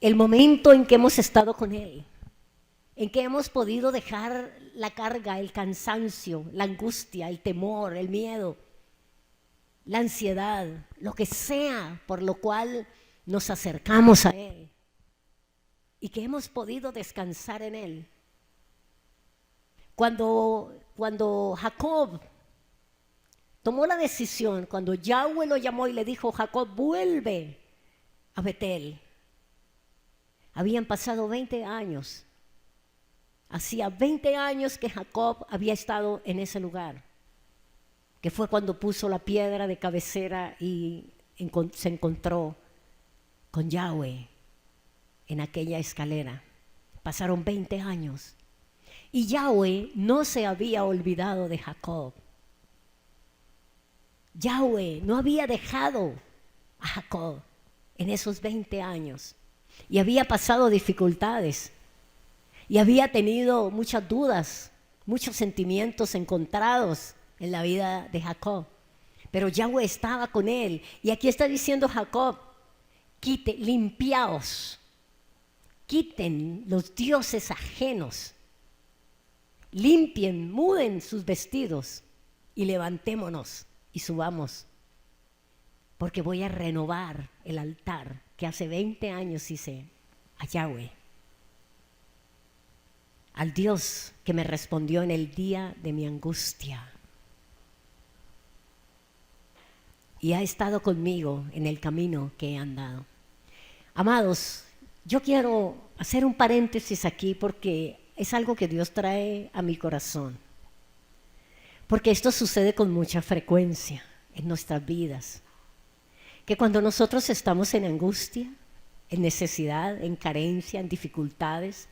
el momento en que hemos estado con Él, en que hemos podido dejar la carga, el cansancio, la angustia, el temor, el miedo, la ansiedad, lo que sea por lo cual nos acercamos a Él y que hemos podido descansar en Él. Cuando Jacob tomó la decisión, cuando Yahweh lo llamó y le dijo, Jacob, vuelve a Betel. Habían pasado 20 años. Hacía 20 años que Jacob había estado en ese lugar, que fue cuando puso la piedra de cabecera y se encontró con Yahweh en aquella escalera. Pasaron 20 años y Yahweh no se había olvidado de Jacob. Yahweh no había dejado a Jacob en esos 20 años y había pasado dificultades y había tenido muchas dudas, muchos sentimientos encontrados en la vida de Jacob. Pero Yahweh estaba con él. Y aquí está diciendo Jacob, limpiaos, quiten los dioses ajenos, limpien, muden sus vestidos y levantémonos y subamos, porque voy a renovar el altar que hace 20 años hice a Yahweh, al Dios que me respondió en el día de mi angustia y ha estado conmigo en el camino que he andado. Amados, yo quiero hacer un paréntesis aquí porque es algo que Dios trae a mi corazón, porque esto sucede con mucha frecuencia en nuestras vidas, que cuando nosotros estamos en angustia, en necesidad, en carencia, en dificultades,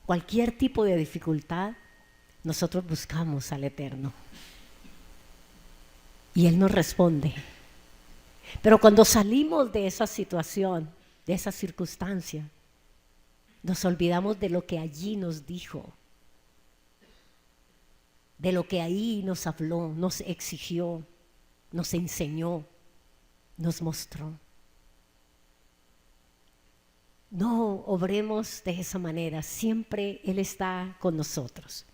cualquier tipo de dificultad, nosotros buscamos al Eterno y Él nos responde. Pero cuando salimos de esa situación, de esa circunstancia, nos olvidamos de lo que allí nos dijo, de lo que ahí nos habló, nos exigió, nos enseñó, nos mostró. No obremos de esa manera, siempre Él está con nosotros.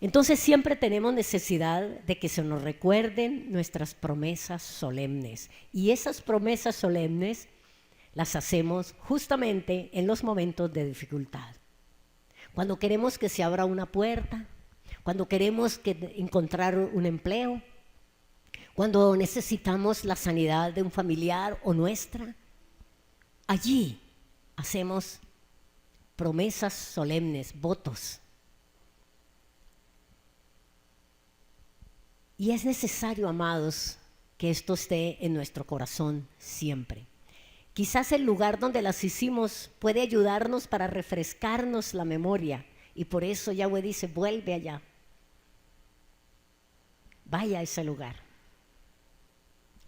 Entonces siempre tenemos necesidad de que se nos recuerden nuestras promesas solemnes. Y esas promesas solemnes las hacemos justamente en los momentos de dificultad. Cuando queremos que se abra una puerta, cuando queremos encontrar un empleo, cuando necesitamos la sanidad de un familiar o nuestra, allí hacemos promesas solemnes, votos. Y es necesario, amados, que esto esté en nuestro corazón siempre. Quizás el lugar donde las hicimos puede ayudarnos para refrescarnos la memoria. Y por eso Yahweh dice, vuelve allá. Vaya a ese lugar.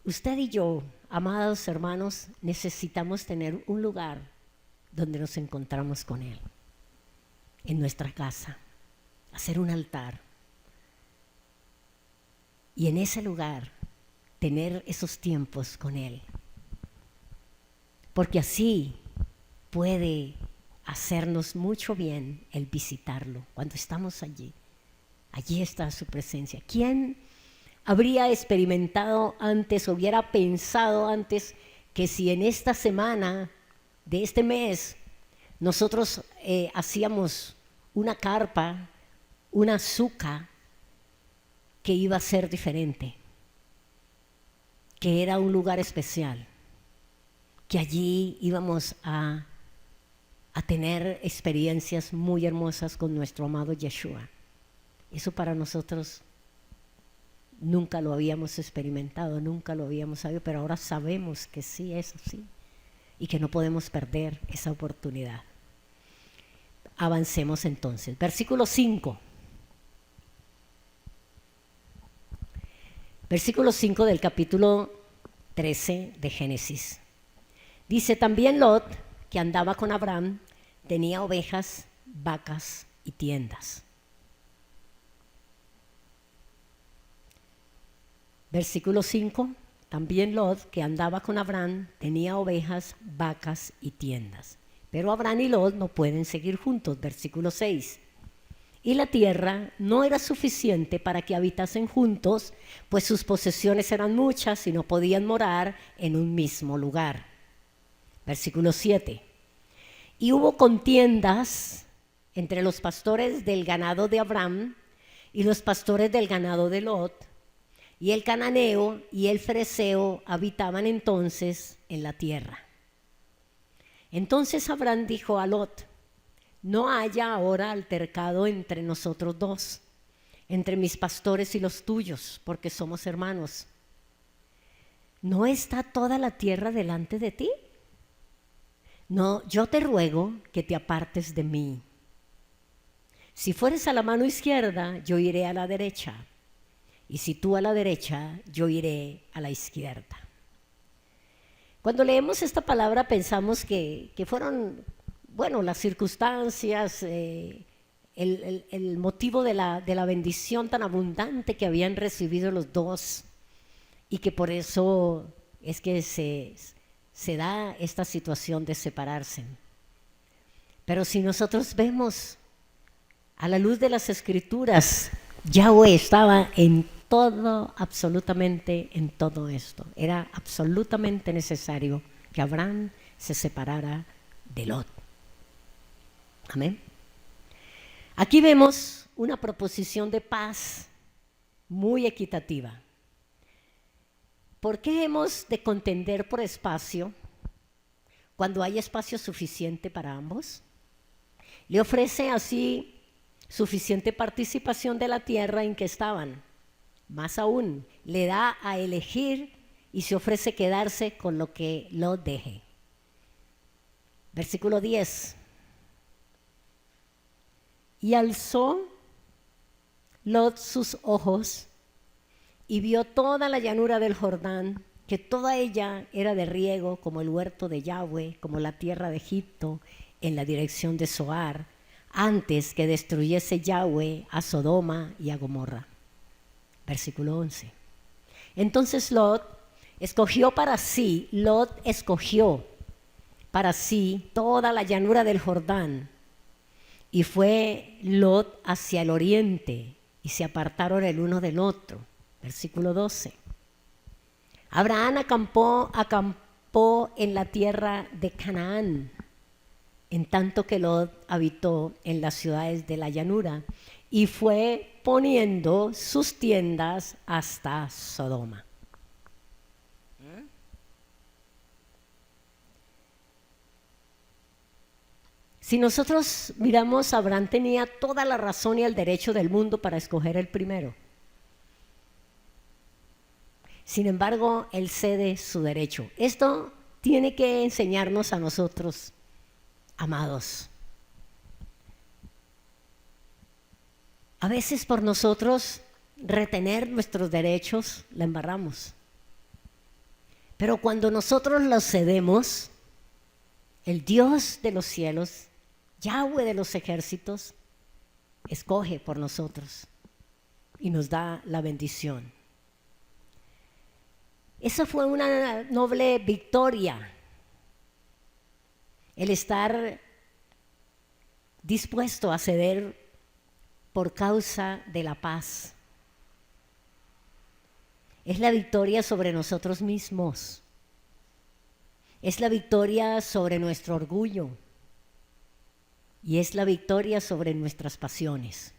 Usted y yo, amados hermanos, necesitamos tener un lugar donde nos encontramos con Él. En nuestra casa. Hacer un altar. Y en ese lugar, tener esos tiempos con Él. Porque así puede hacernos mucho bien el visitarlo. Cuando estamos allí, allí está su presencia. ¿Quién habría experimentado antes, hubiera pensado antes que si en esta semana de este mes nosotros hacíamos una carpa, una suca, que iba a ser diferente, que era un lugar especial, que allí íbamos a tener experiencias muy hermosas con nuestro amado Yeshua? Eso para nosotros nunca lo habíamos experimentado, nunca lo habíamos sabido, pero ahora sabemos que sí es así y que no podemos perder esa oportunidad. Avancemos entonces. Versículo 5. Versículo 5 del capítulo 13 de Génesis. Dice, también Lot, que andaba con Abraham, tenía ovejas, vacas y tiendas. Versículo 5, también Lot, que andaba con Abraham, tenía ovejas, vacas y tiendas. Pero Abraham y Lot no pueden seguir juntos, versículo 6. Y la tierra no era suficiente para que habitasen juntos, pues sus posesiones eran muchas y no podían morar en un mismo lugar. Versículo 7. Y hubo contiendas entre los pastores del ganado de Abraham y los pastores del ganado de Lot, y el cananeo y el fereceo habitaban entonces en la tierra. Entonces Abraham dijo a Lot: no haya ahora altercado entre nosotros dos, entre mis pastores y los tuyos, porque somos hermanos. ¿No está toda la tierra delante de ti? No, yo te ruego que te apartes de mí. Si fueres a la mano izquierda, yo iré a la derecha, y si tú a la derecha, yo iré a la izquierda. Cuando leemos esta palabra pensamos que fueron, bueno, las circunstancias, el motivo de la bendición tan abundante que habían recibido los dos, y que por eso es que se da esta situación de separarse. Pero si nosotros vemos a la luz de las Escrituras, Yahweh estaba en todo, absolutamente en todo esto. Era absolutamente necesario que Abraham se separara de Lot. Amén. Aquí vemos una proposición de paz muy equitativa. ¿Por qué hemos de contender por espacio cuando hay espacio suficiente para ambos? Le ofrece así suficiente participación de la tierra en que estaban. Más aún, le da a elegir y se ofrece quedarse con lo que Lot deje. Versículo 10. Y alzó Lot sus ojos y vio toda la llanura del Jordán, que toda ella era de riego, como el huerto de Yahweh, como la tierra de Egipto, en la dirección de Zoar, antes que destruyese Yahweh a Sodoma y a Gomorra. Versículo 11. Entonces Lot escogió para sí toda la llanura del Jordán, y fue Lot hacia el oriente, y se apartaron el uno del otro. Versículo 12. Abraham acampó en la tierra de Canaán, en tanto que Lot habitó en las ciudades de la llanura, y fue poniendo sus tiendas hasta Sodoma. Si nosotros miramos, Abraham tenía toda la razón y el derecho del mundo para escoger el primero. Sin embargo, él cede su derecho. Esto tiene que enseñarnos a nosotros, amados. A veces por nosotros retener nuestros derechos la embarramos. Pero cuando nosotros los cedemos, el Dios de los cielos, Yahweh de los ejércitos, escoge por nosotros y nos da la bendición. Esa fue una noble victoria, el estar dispuesto a ceder por causa de la paz. Es la victoria sobre nosotros mismos. Es la victoria sobre nuestro orgullo. Y es la victoria sobre nuestras pasiones.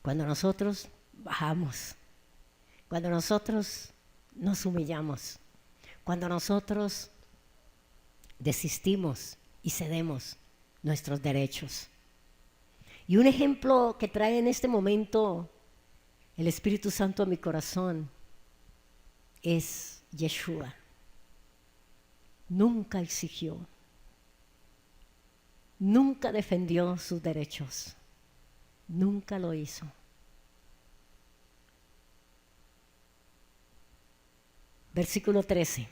Cuando nosotros bajamos, cuando nosotros nos humillamos, cuando nosotros desistimos y cedemos nuestros derechos. Y un ejemplo que trae en este momento el Espíritu Santo a mi corazón es Yeshua. Nunca exigió, nunca defendió sus derechos, nunca lo hizo. Versículo 13.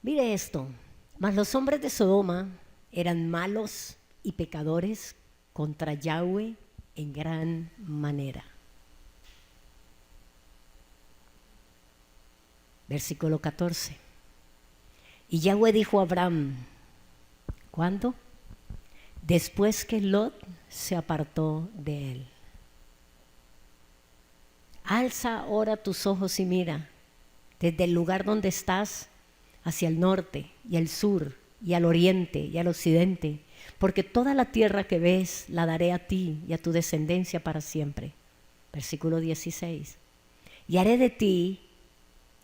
Mire esto: mas los hombres de Sodoma eran malos y pecadores contra Yahweh en gran manera. Versículo 14. Y Yahweh dijo a Abraham, ¿cuándo? Después que Lot se apartó de él. Alza ahora tus ojos y mira, desde el lugar donde estás, hacia el norte y el sur y al oriente y al occidente, porque toda la tierra que ves la daré a ti y a tu descendencia para siempre. Versículo 16. Y haré de ti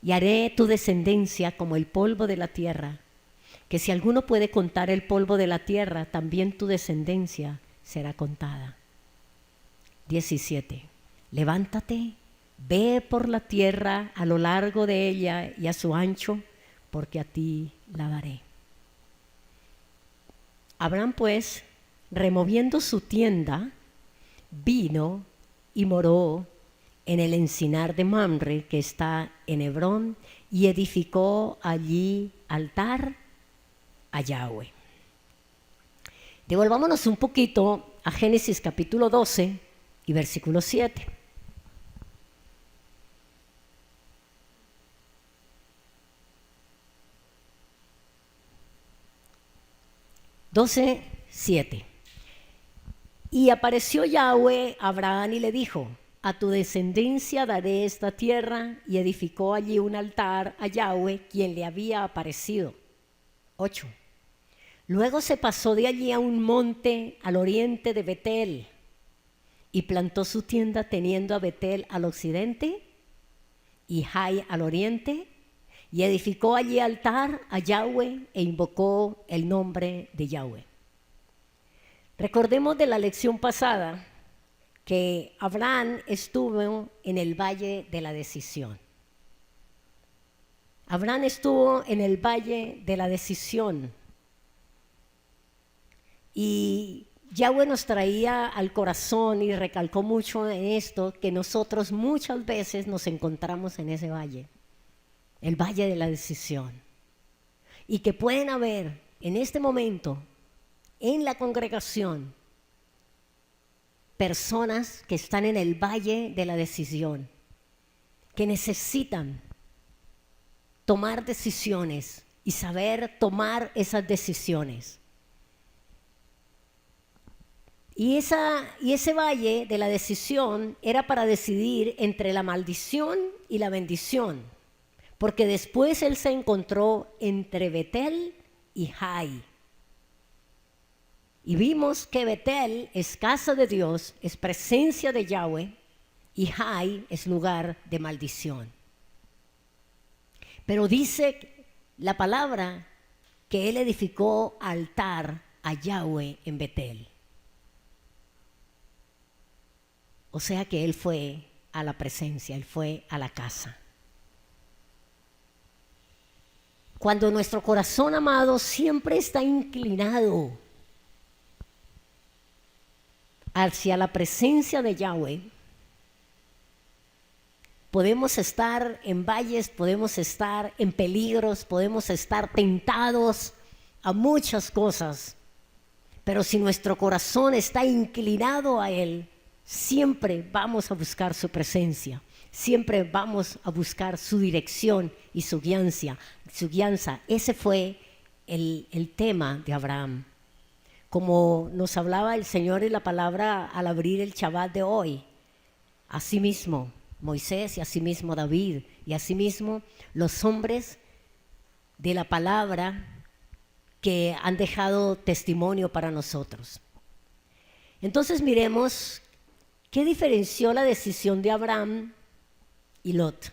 y haré tu descendencia como el polvo de la tierra, que si alguno puede contar el polvo de la tierra, también tu descendencia será contada. 17. Levántate, ve por la tierra a lo largo de ella y a su ancho, porque a ti la daré. Abraham pues, removiendo su tienda, vino y moró en el encinar de Mamre, que está en Hebrón, y edificó allí altar a Yahweh. Devolvámonos un poquito a Génesis capítulo 12 y versículo 7. Y apareció Yahweh a Abraham y le dijo, a tu descendencia daré esta tierra, y edificó allí un altar a Yahweh, quien le había aparecido. 8. Luego se pasó de allí a un monte al oriente de Betel, y plantó su tienda teniendo a Betel al occidente y Jai al oriente, y edificó allí altar a Yahweh e invocó el nombre de Yahweh. Recordemos de la lección pasada que Abraham estuvo en el valle de la decisión. Abraham estuvo en el valle de la decisión y Yahweh nos traía al corazón y recalcó mucho en esto, que nosotros muchas veces nos encontramos en ese valle, el valle de la decisión, y que pueden haber en este momento en la congregación personas que están en el valle de la decisión, que necesitan tomar decisiones y saber tomar esas decisiones. Y ese valle de la decisión era para decidir entre la maldición y la bendición, porque después él se encontró entre Betel y Jai. Y vimos que Betel es casa de Dios, es presencia de Yahweh, y Jai es lugar de maldición. Pero dice la palabra que él edificó altar a Yahweh en Betel. O sea que él fue a la presencia, él fue a la casa. Cuando nuestro corazón, amado, siempre está inclinado hacia la presencia de Yahweh, podemos estar en valles, podemos estar en peligros, podemos estar tentados a muchas cosas, pero si nuestro corazón está inclinado a Él, siempre vamos a buscar su presencia, siempre vamos a buscar su dirección y su guianza. Ese fue el tema de Abraham. Como nos hablaba el Señor en la palabra al abrir el Shabbat de hoy, asimismo Moisés y asimismo David y asimismo los hombres de la palabra que han dejado testimonio para nosotros. Entonces miremos qué diferenció la decisión de Abraham y Lot.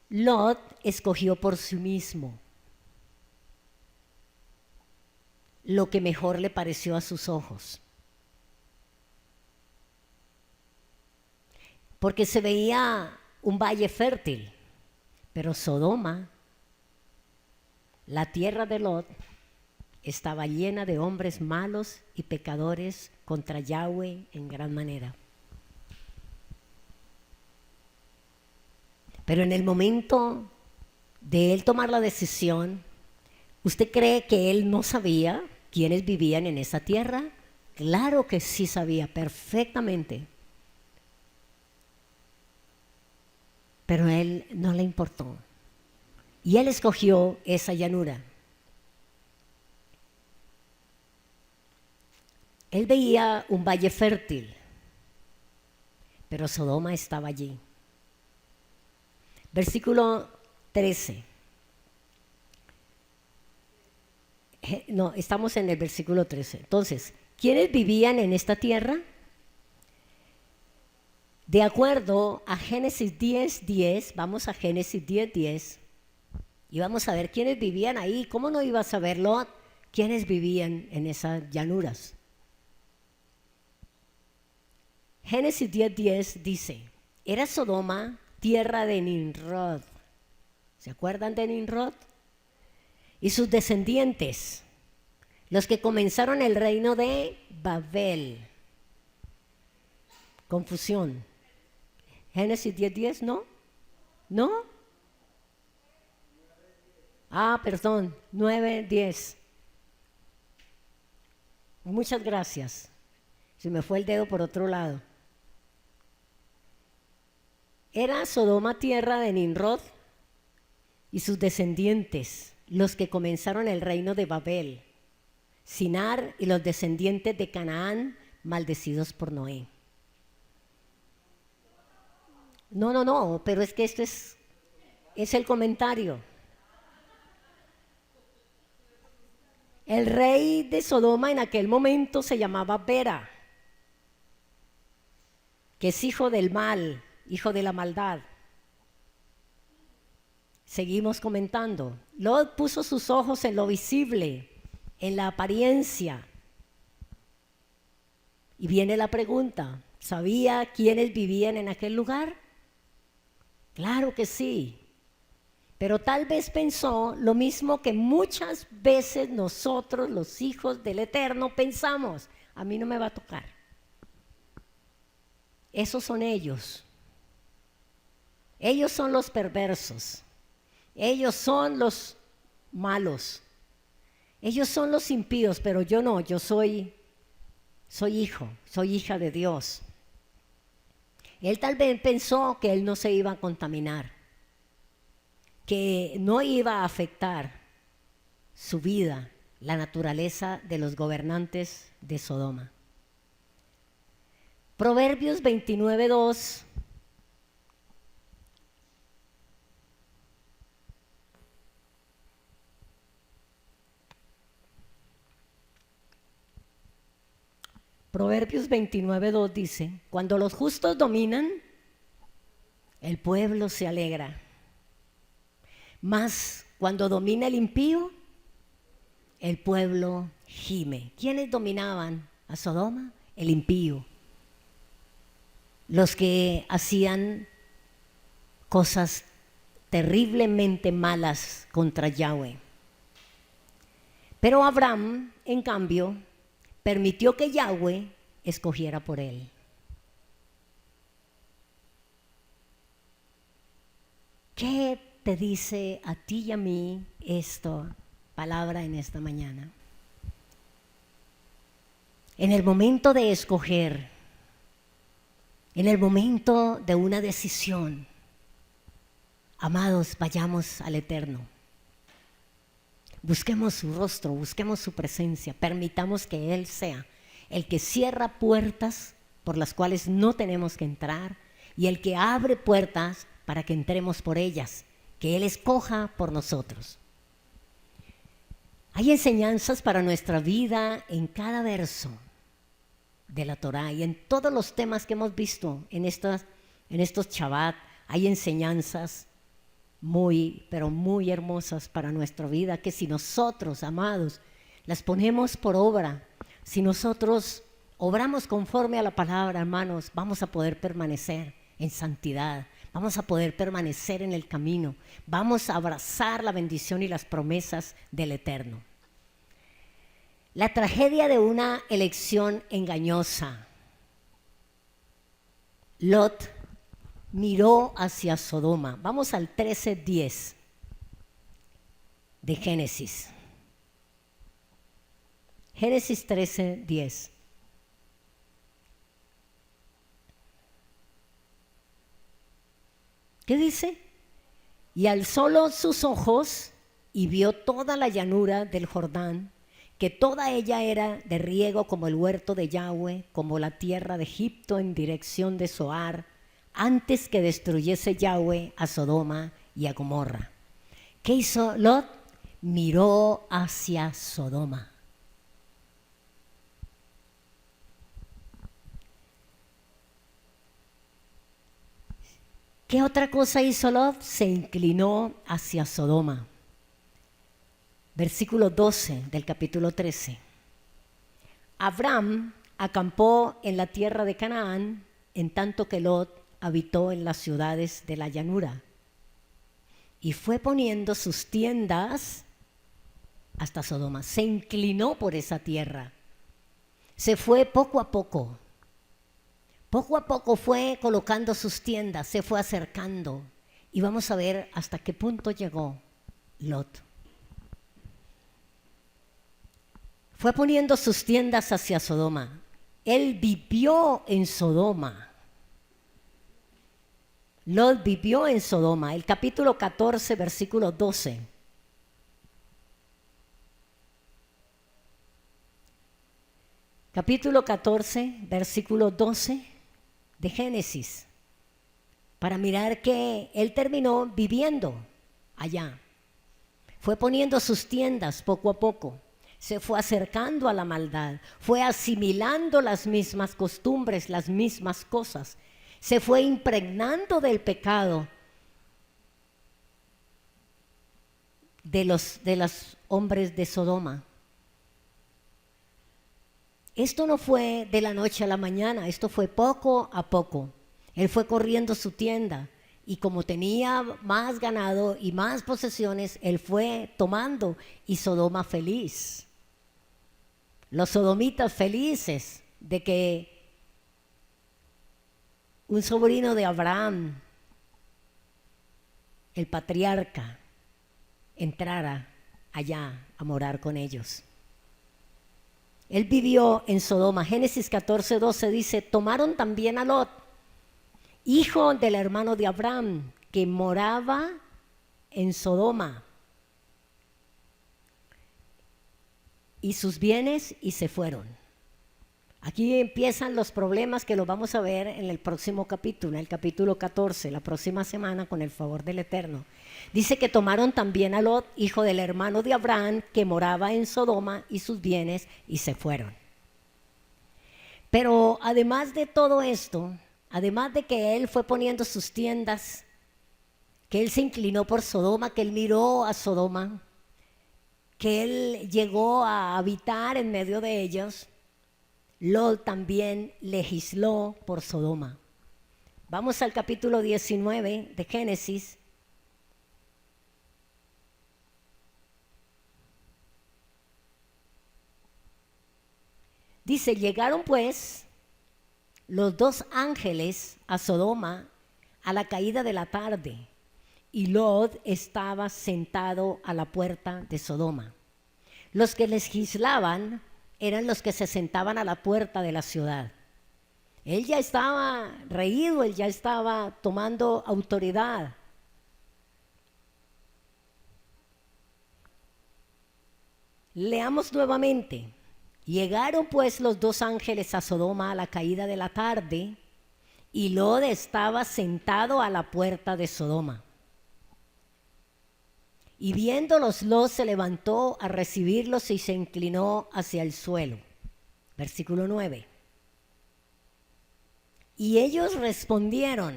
Lot escogió por sí mismo lo que mejor le pareció a sus ojos, porque se veía un valle fértil, pero Sodoma, la tierra de Lot, estaba llena de hombres malos y pecadores contra Yahweh en gran manera. Pero en el momento de él tomar la decisión, ¿usted cree que él no sabía quiénes vivían en esa tierra? Claro que sí sabía perfectamente. Pero a él no le importó. Y él escogió esa llanura. Él veía un valle fértil, pero Sodoma estaba allí. Versículo 13. No, estamos en el versículo 13. Entonces, ¿quiénes vivían en esta tierra? De acuerdo a Génesis 10:10, vamos a Génesis 10:10 y vamos a ver quiénes vivían ahí. ¿Cómo no iba a saber Lot quiénes vivían en esas llanuras? Génesis 10:10 dice, era Sodoma tierra de Nimrod. ¿Se acuerdan de Nimrod? Y sus descendientes, los que comenzaron el reino de Babel. Confusión. Génesis 10:10, ¿no? ¿No? Perdón, 9:10. Muchas gracias. Se me fue el dedo por otro lado. Era Sodoma tierra de Nimrod y sus descendientes, los que comenzaron el reino de Babel, Sinar y los descendientes de Canaán, maldecidos por Noé. No, pero es que esto es el comentario. El rey de Sodoma en aquel momento se llamaba Bera, que es hijo del mal, hijo de la maldad. Seguimos comentando. Lot puso sus ojos en lo visible, en la apariencia. Y viene la pregunta, ¿sabía quiénes vivían en aquel lugar? Claro que sí. Pero tal vez pensó lo mismo que muchas veces nosotros, los hijos del Eterno, pensamos. A mí no me va a tocar. Esos son ellos. Ellos son los perversos. Ellos son los malos. Ellos son los impíos, pero yo no, yo soy hijo, soy hija de Dios. Él tal vez pensó que él no se iba a contaminar, que no iba a afectar su vida, la naturaleza de los gobernantes de Sodoma. Proverbios 29:2. Proverbios 29:2 dice, cuando los justos dominan, el pueblo se alegra. Mas cuando domina el impío, el pueblo gime. ¿Quiénes dominaban a Sodoma? El impío. Los que hacían cosas terriblemente malas contra Yahweh. Pero Abraham, en cambio, permitió que Yahweh escogiera por él. ¿Qué te dice a ti y a mí esta palabra en esta mañana? En el momento de escoger, en el momento de una decisión, amados, vayamos al Eterno. Busquemos su rostro, busquemos su presencia, permitamos que Él sea el que cierra puertas por las cuales no tenemos que entrar y el que abre puertas para que entremos por ellas, que Él escoja por nosotros. Hay enseñanzas para nuestra vida en cada verso de la Torá y en todos los temas que hemos visto en estos Shabbat. Hay enseñanzas muy, pero muy hermosas para nuestra vida, que si nosotros, amados, las ponemos por obra, si nosotros obramos conforme a la palabra, hermanos, vamos a poder permanecer en santidad, vamos a poder permanecer en el camino, vamos a abrazar la bendición y las promesas del Eterno. La tragedia de una elección engañosa. Lot miró hacia Sodoma. Vamos al 13:10 de Génesis. Génesis 13:10. ¿Qué dice? Y alzó Lot sus ojos y vio toda la llanura del Jordán, que toda ella era de riego como el huerto de Yahweh, como la tierra de Egipto en dirección de Zoar, antes que destruyese Yahweh a Sodoma y a Gomorra. ¿Qué hizo Lot? Miró hacia Sodoma. ¿Qué otra cosa hizo Lot? Se inclinó hacia Sodoma. Versículo 12 del capítulo 13. Abraham acampó en la tierra de Canaán, en tanto que Lot habitó en las ciudades de la llanura. Y fue poniendo sus tiendas hasta Sodoma. Se inclinó por esa tierra. Se fue poco a poco. Poco a poco fue colocando sus tiendas, se fue acercando. Y vamos a ver hasta qué punto llegó Lot. Fue poniendo sus tiendas hacia Sodoma. Él vivió en Sodoma. Lot vivió en Sodoma. El capítulo 14, versículo 12. Capítulo 14, versículo 12 de Génesis. Para mirar que él terminó viviendo allá. Fue poniendo sus tiendas poco a poco. Se fue acercando a la maldad. Fue asimilando las mismas costumbres, las mismas cosas. Se fue impregnando del pecado de los hombres de Sodoma. Esto no fue de la noche a la mañana, esto fue poco a poco. Él fue corriendo su tienda y como tenía más ganado y más posesiones, él fue tomando y Sodoma feliz. Los sodomitas felices de que un sobrino de Abraham, el patriarca, entrara allá a morar con ellos. Él vivió en Sodoma. Génesis 14, 12 dice, tomaron también a Lot, hijo del hermano de Abraham, que moraba en Sodoma, y sus bienes, y se fueron. Aquí empiezan los problemas que los vamos a ver en el próximo capítulo, en el capítulo 14, la próxima semana, con el favor del Eterno. Dice que tomaron también a Lot, hijo del hermano de Abraham, que moraba en Sodoma, y sus bienes, y se fueron. Pero además de todo esto, además de que él fue poniendo sus tiendas, que él se inclinó por Sodoma, que él miró a Sodoma, que él llegó a habitar en medio de ellos, Lot también legisló por Sodoma. Vamos al capítulo 19 de Génesis. Dice, llegaron pues los dos ángeles a Sodoma a la caída de la tarde, y Lot estaba sentado a la puerta de Sodoma. Los que legislaban eran los que se sentaban a la puerta de la ciudad. Él ya estaba reído, él ya estaba tomando autoridad. Leamos nuevamente. Llegaron pues los dos ángeles a Sodoma a la caída de la tarde, y Lot estaba sentado a la puerta de Sodoma. Y viéndolos, Lot se levantó a recibirlos y se inclinó hacia el suelo. Versículo 9. Y ellos respondieron,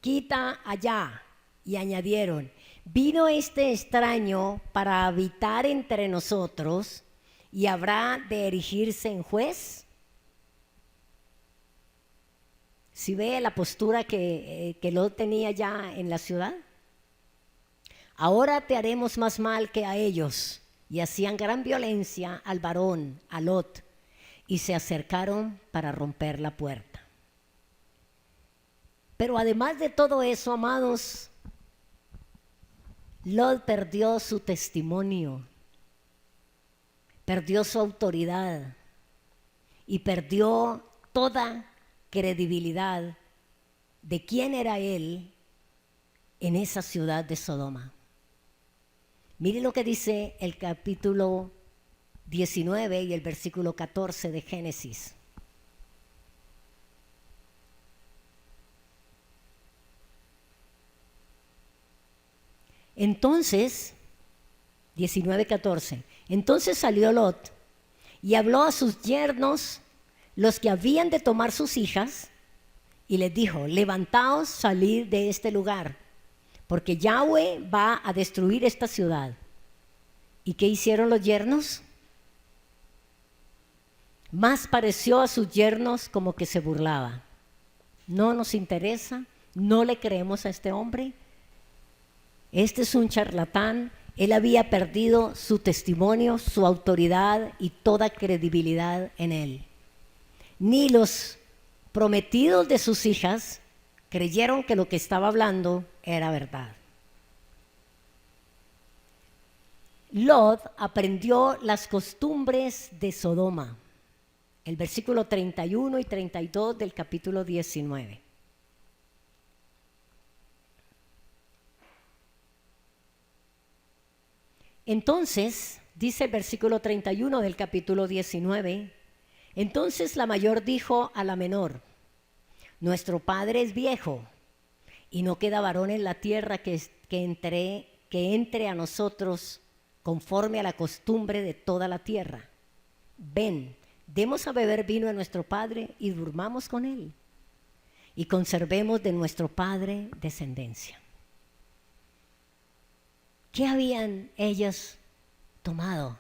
quita allá. Y añadieron, vino este extraño para habitar entre nosotros, y habrá de erigirse en juez. ¿Sí ve la postura que Lot tenía ya en la ciudad? Ahora te haremos más mal que a ellos. Y hacían gran violencia al varón, a Lot, y se acercaron para romper la puerta. Pero además de todo eso, amados, Lot perdió su testimonio, perdió su autoridad y perdió toda credibilidad de quién era él en esa ciudad de Sodoma. Mire lo que dice el capítulo 19 y el versículo 14 de Génesis. Entonces, 19:14, entonces salió Lot y habló a sus yernos, los que habían de tomar sus hijas, y les dijo: levantaos, salid de este lugar, porque Yahweh va a destruir esta ciudad. ¿Y qué hicieron los yernos? Más pareció a sus yernos como que se burlaba. No nos interesa, no le creemos a este hombre. Este es un charlatán. Él había perdido su testimonio, su autoridad y toda credibilidad en él. Ni los prometidos de sus hijas creyeron que lo que estaba hablando era verdad. Lot aprendió las costumbres de Sodoma. El versículo 31 y 32 del capítulo 19. Entonces, dice el versículo 31 del capítulo 19, entonces la mayor dijo a la menor: nuestro padre es viejo y no queda varón en la tierra que entre a nosotros conforme a la costumbre de toda la tierra. Ven, demos a beber vino a nuestro padre y durmamos con él, y conservemos de nuestro padre descendencia. ¿Qué habían ellas tomado?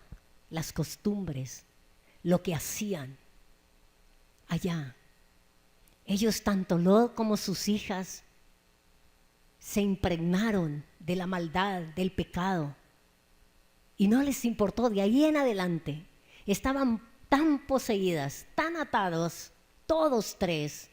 Las costumbres, lo que hacían allá. Ellos, tanto Lot como sus hijas, se impregnaron de la maldad, del pecado, y no les importó. De ahí en adelante estaban tan poseídas, tan atados, todos tres,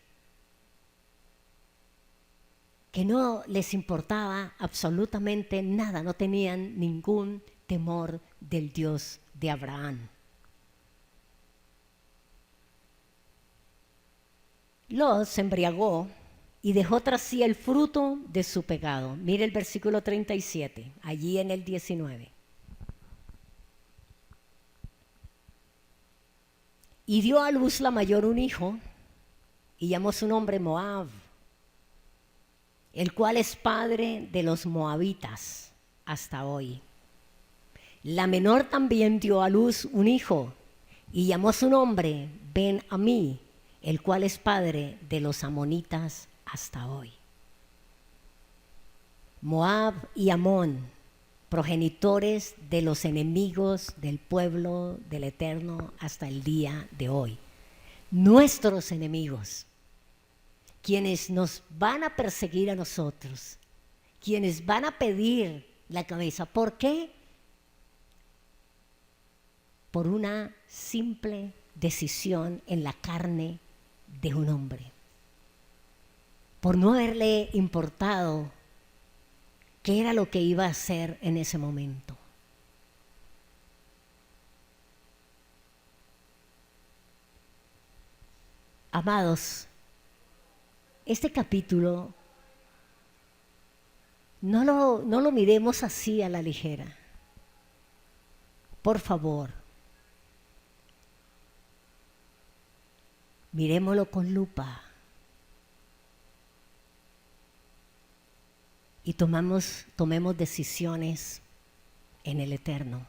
que no les importaba absolutamente nada, no tenían ningún temor del Dios de Abraham. Lot se embriagó y dejó tras sí el fruto de su pecado. Mire el versículo 37, allí en el 19. Y dio a luz la mayor un hijo, y llamó su nombre Moab, el cual es padre de los moabitas hasta hoy. La menor también dio a luz un hijo, y llamó su nombre Ben-Amí, el cual es padre de los amonitas hasta hoy. Moab y Amón, progenitores de los enemigos del pueblo del Eterno hasta el día de hoy. Nuestros enemigos, quienes nos van a perseguir a nosotros, quienes van a pedir la cabeza. ¿Por qué? Por una simple decisión en la carne de un hombre. Por no haberle importado qué era lo que iba a hacer en ese momento. Amados, este capítulo no lo miremos así a la ligera. Por favor, miremoslo con lupa y tomemos decisiones en el Eterno.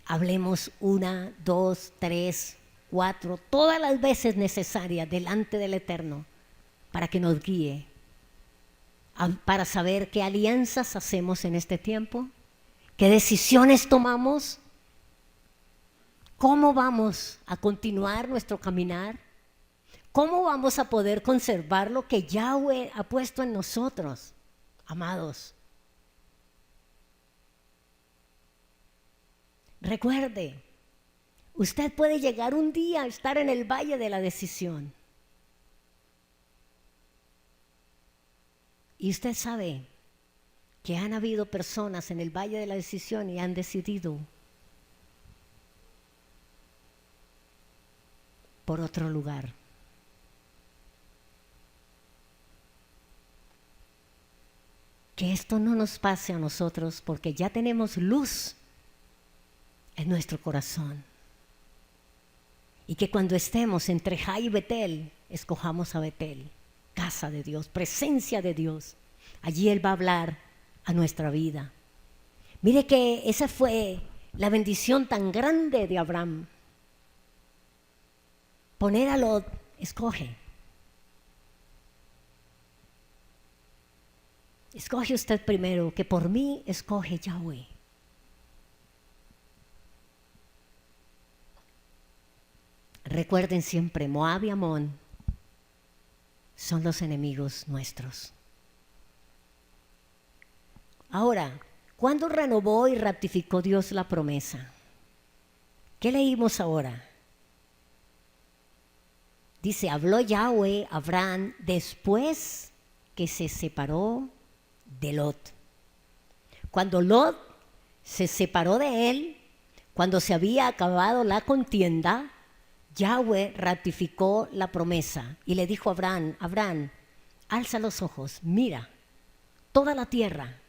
Hablemos 1, 2, 3, 4, todas las veces necesarias delante del Eterno para que nos guíe, para saber qué alianzas hacemos en este tiempo, qué decisiones tomamos, cómo vamos a continuar nuestro caminar, cómo vamos a poder conservar lo que Yahweh ha puesto en nosotros, amados. Recuerde, usted puede llegar un día a estar en el valle de la decisión. Y usted sabe que han habido personas en el valle de la decisión y han decidido por otro lugar. que esto no nos pase a nosotros porque ya tenemos luz en nuestro corazón. Y que cuando estemos entre Jai y Betel, escojamos a Betel, casa de Dios, presencia de Dios. Allí Él va a hablar a nuestra vida. Mire que esa fue la bendición tan grande de Abraham. Poner a Lot, escoge. Escoge usted primero, que por mí escoge Yahweh. Recuerden siempre, Moab y Amón son los enemigos nuestros. Ahora, ¿cuándo renovó y ratificó Dios la promesa? ¿Qué leímos ahora? Dice, habló Yahweh a Abraham después que se separó de Lot. Cuando Lot se separó de él, cuando se había acabado la contienda, Yahweh ratificó la promesa y le dijo a Abraham, Abraham, alza los ojos, mira, toda la tierra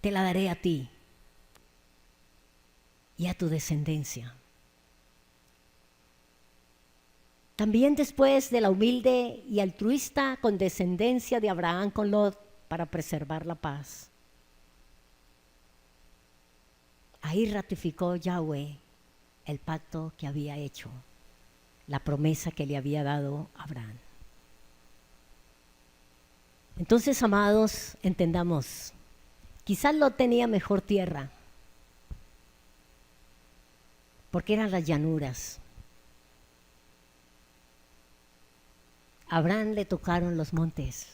te la daré a ti y a tu descendencia. También después de la humilde y altruista condescendencia de Abraham con Lot para preservar la paz, ahí ratificó Yahweh el pacto que había hecho, la promesa que le había dado a Abraham. Entonces, amados, entendamos, quizás Lot tenía mejor tierra, porque eran las llanuras. A Abraham le tocaron los montes,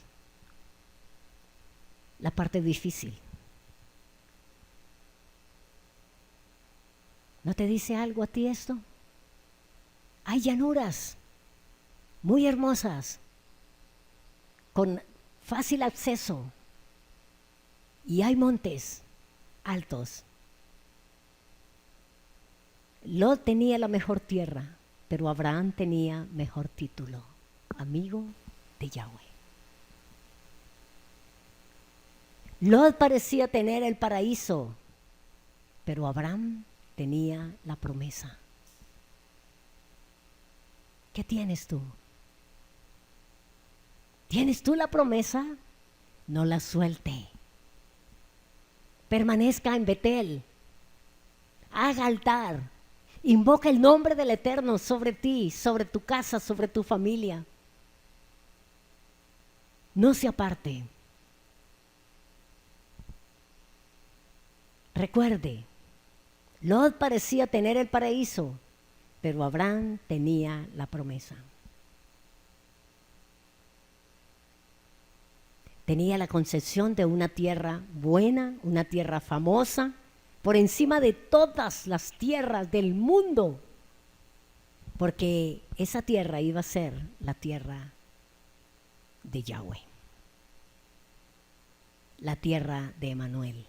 la parte difícil. ¿No te dice algo a ti esto? Hay llanuras muy hermosas, con fácil acceso, y hay montes altos. Lot tenía la mejor tierra, pero Abraham tenía mejor título, amigo de Yahweh. Lot parecía tener el paraíso, pero Abraham tenía la promesa. ¿Qué tienes tú? ¿Tienes tú la promesa? No la suelte. Permanezca en Betel. Haga altar. Invoca el nombre del Eterno sobre ti, sobre tu casa, sobre tu familia. No se aparte. Recuerde, Lot parecía tener el paraíso, pero Abraham tenía la promesa. Tenía la concepción de una tierra buena, una tierra famosa, por encima de todas las tierras del mundo, porque esa tierra iba a ser la tierra de Yahweh, la tierra de Emanuel.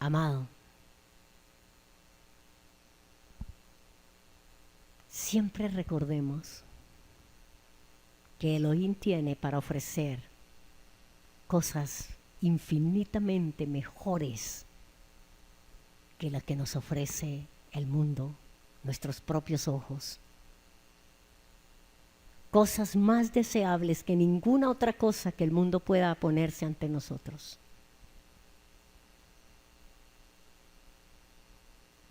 Amado, siempre recordemos que Elohim tiene para ofrecer cosas infinitamente mejores que las que nos ofrece el mundo, nuestros propios ojos. Cosas más deseables que ninguna otra cosa que el mundo pueda ponerse ante nosotros.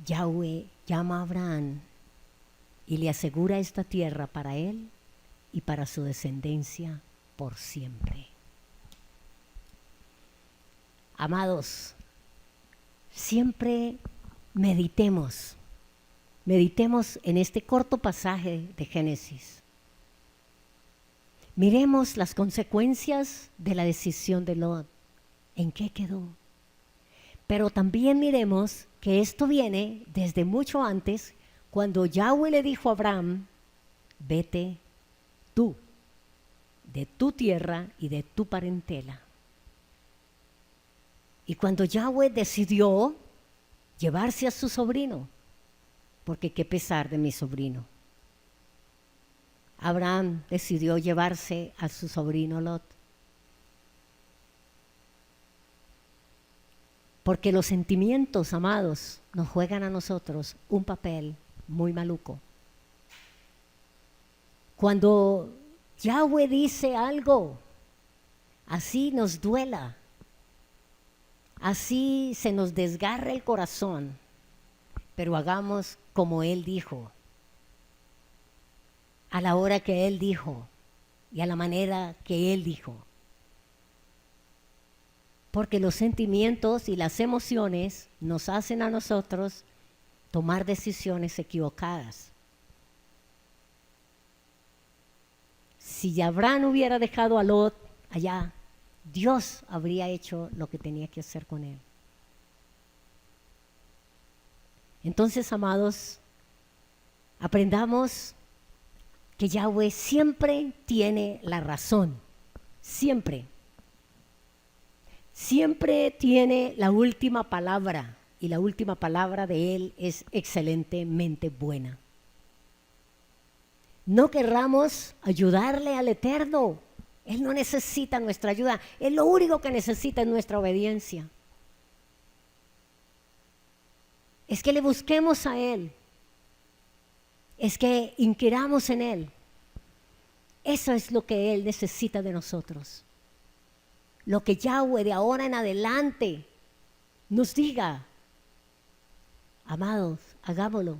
Yahweh llama a Abraham y le asegura esta tierra para él y para su descendencia por siempre. Amados, siempre meditemos en este corto pasaje de Génesis. Miremos las consecuencias de la decisión de Lot. ¿En qué quedó? Pero también miremos que esto viene desde mucho antes, cuando Yahweh le dijo a Abraham, vete tú, de tu tierra y de tu parentela. Y cuando Yahweh decidió llevarse a su sobrino, porque qué pesar de mi sobrino, Abraham decidió llevarse a su sobrino Lot. Porque los sentimientos, amados, nos juegan a nosotros un papel muy maluco. Cuando Yahweh dice algo, así nos duela, así se nos desgarra el corazón, pero hagamos como Él dijo, a la hora que Él dijo y a la manera que Él dijo. Porque los sentimientos y las emociones nos hacen a nosotros tomar decisiones equivocadas. Si Abraham hubiera dejado a Lot allá, Dios habría hecho lo que tenía que hacer con él. Entonces, amados, aprendamos que Yahweh siempre tiene la razón, siempre. Siempre tiene la última palabra y la última palabra de Él es excelentemente buena. No querramos ayudarle al Eterno. Él no necesita nuestra ayuda. Él lo único que necesita es nuestra obediencia. Es que le busquemos a Él. Es que inquiramos en Él. Eso es lo que Él necesita de nosotros. Lo que Yahweh de ahora en adelante nos diga, amados, hagámoslo.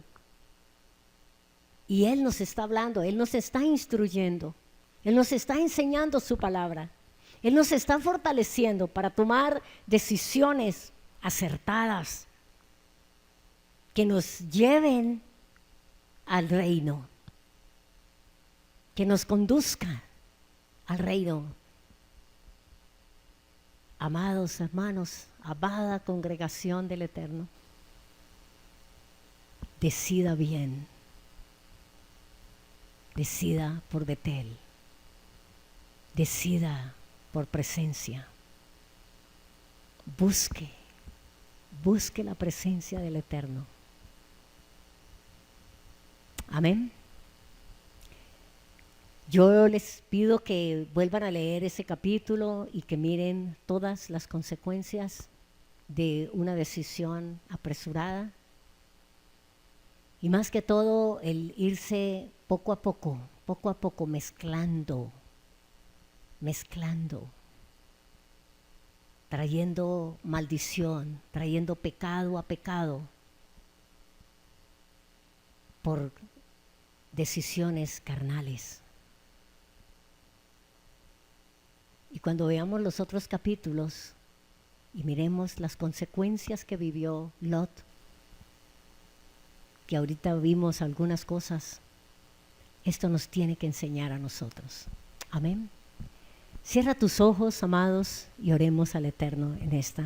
Y Él nos está hablando, Él nos está instruyendo, Él nos está enseñando su palabra, Él nos está fortaleciendo para tomar decisiones acertadas que nos lleven al reino, que nos conduzcan al reino. Amados hermanos, amada congregación del Eterno, decida bien, decida por Betel, decida por presencia, busque la presencia del Eterno. Amén. Yo les pido que vuelvan a leer ese capítulo y que miren todas las consecuencias de una decisión apresurada. Y más que todo, el irse poco a poco mezclando, trayendo maldición, trayendo pecado a pecado por decisiones carnales. Y cuando veamos los otros capítulos y miremos las consecuencias que vivió Lot, que ahorita vimos algunas cosas, esto nos tiene que enseñar a nosotros. Amén. Cierra tus ojos, amados, y oremos al Eterno en esta